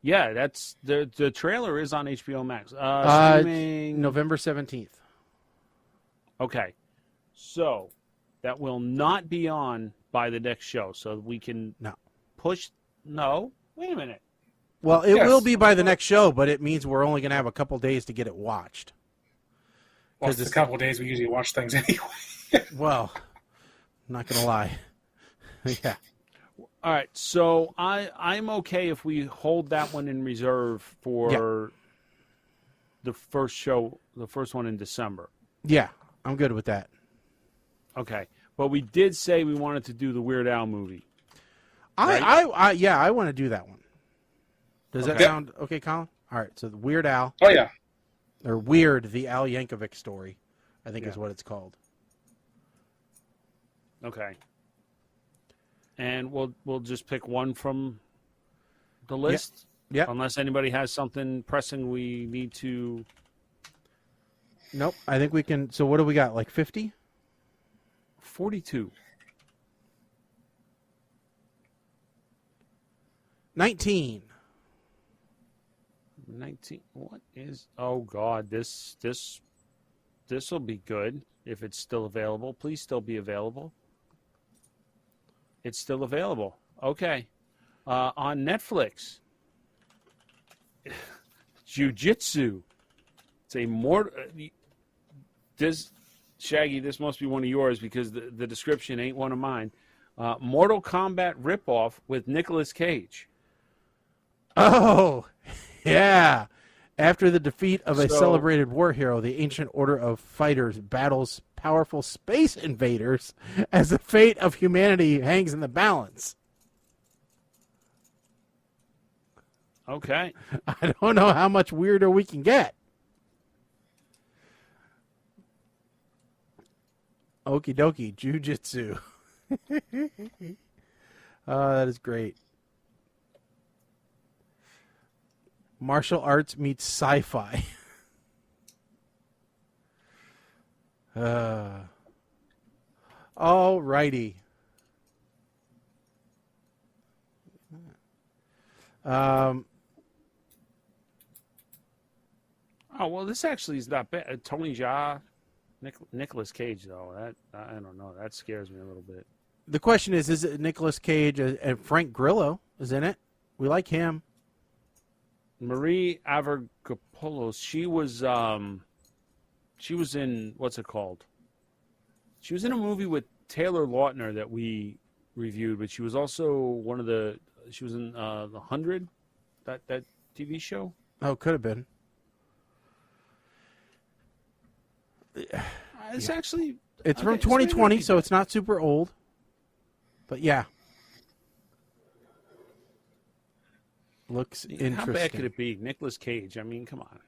Yeah, that's the trailer is on HBO Max. Streaming. November 17th. Okay. So that will not be on by the next show. So we can No. push. No. Wait a minute. Well, it Yes. will be by the next show, but it means we're only going to have a couple days to get it watched. Well, it's a couple of days we usually watch things anyway. Well, I'm not going to lie. Yeah. All right. So I'm okay if we hold that one in reserve for the first show, the first one in December. Yeah, I'm good with that. Okay. But we did say we wanted to do the Weird Al movie. I want to do that one. Does that Okay. sound okay, Colin? All right, so the Weird Al, Oh, yeah. or Weird, the Al Yankovic story, I think is Yeah. what it's called. Okay. And we'll just pick one from the list. Yep. Unless anybody has something pressing we need to. Nope, I think we can. So what do we got, like 50? 42. 19. 19. What is? Oh God, this will be good if it's still available. Please still be available. It's still available. Okay. On Netflix, Jiu-Jitsu. It's a more. This Shaggy. This must be one of yours because the description ain't one of mine. Mortal Kombat ripoff with Nicolas Cage. Oh, yeah. After the defeat of a So- celebrated war hero, the ancient order of fighters battles powerful space invaders as the fate of humanity hangs in the balance. Okay. I don't know how much weirder we can get. Okie dokie, Jiu-Jitsu. That is great. Martial arts meets sci-fi. All righty. Oh well, this actually is not bad. Tony Jaa, Nicolas Cage though. That I don't know. That scares me a little bit. The question is it Nicolas Cage and Frank Grillo is in it? We like him. Marie Avramopoulos. She was in what's it called? She was in a movie with Taylor Lautner that we reviewed, but she was also one of the. She was in the 100, that TV show. Oh, could have been. It's actually. It's from okay, so maybe 2020, not so bad. it's not super old. But yeah. Looks interesting. How bad could it be? Nicolas Cage. I mean, come on.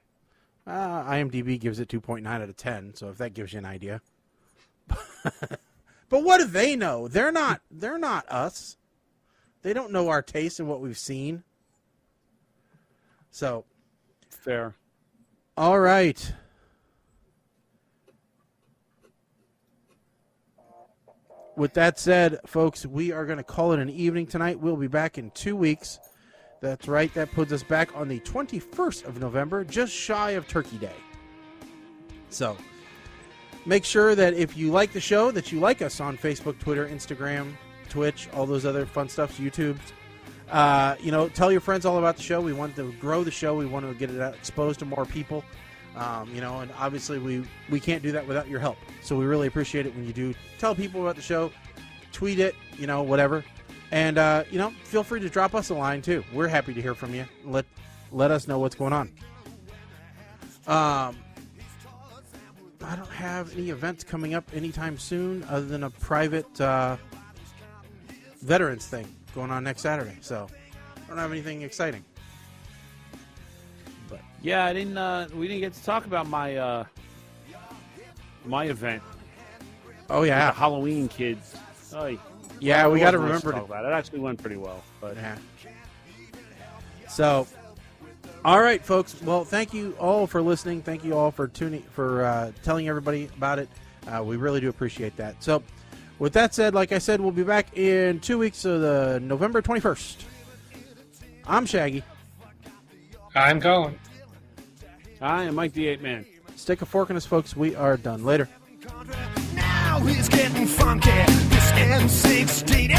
IMDb gives it 2.9 out of 10, so if that gives you an idea. But what do they know? They're not us. They don't know our taste and what we've seen. So, Fair. all right. with that said, folks, we are going to call it an evening tonight. We'll be back in 2 weeks. That's right. That puts us back on the 21st of November, just shy of Turkey Day. So make sure that if you like the show, that you like us on Facebook, Twitter, Instagram, Twitch, all those other fun stuff, YouTube. Tell your friends all about the show. We want to grow the show. We want to get it out, exposed to more people. And obviously we can't do that without your help. So we really appreciate it when you do tell people about the show, tweet it, whatever. And, feel free to drop us a line too. We're happy to hear from you. Let us know what's going on. I don't have any events coming up anytime soon other than a private, veterans thing going on next Saturday. So I don't have anything exciting. But yeah, we didn't get to talk about my my event. Oh yeah, with the Halloween kids. Oh, yeah, we got to remember to talk about it. It actually went pretty well, but yeah. So, all right, folks. Well, thank you all for listening. Thank you all for telling everybody about it. We really do appreciate that. So, with that said, like I said, we'll be back in 2 weeks, so the November 21st. I'm Shaggy. I'm Colin. I am Mike the 8-Man. Stick a fork in us, folks. We are done. Later. Now he's getting funky. This M16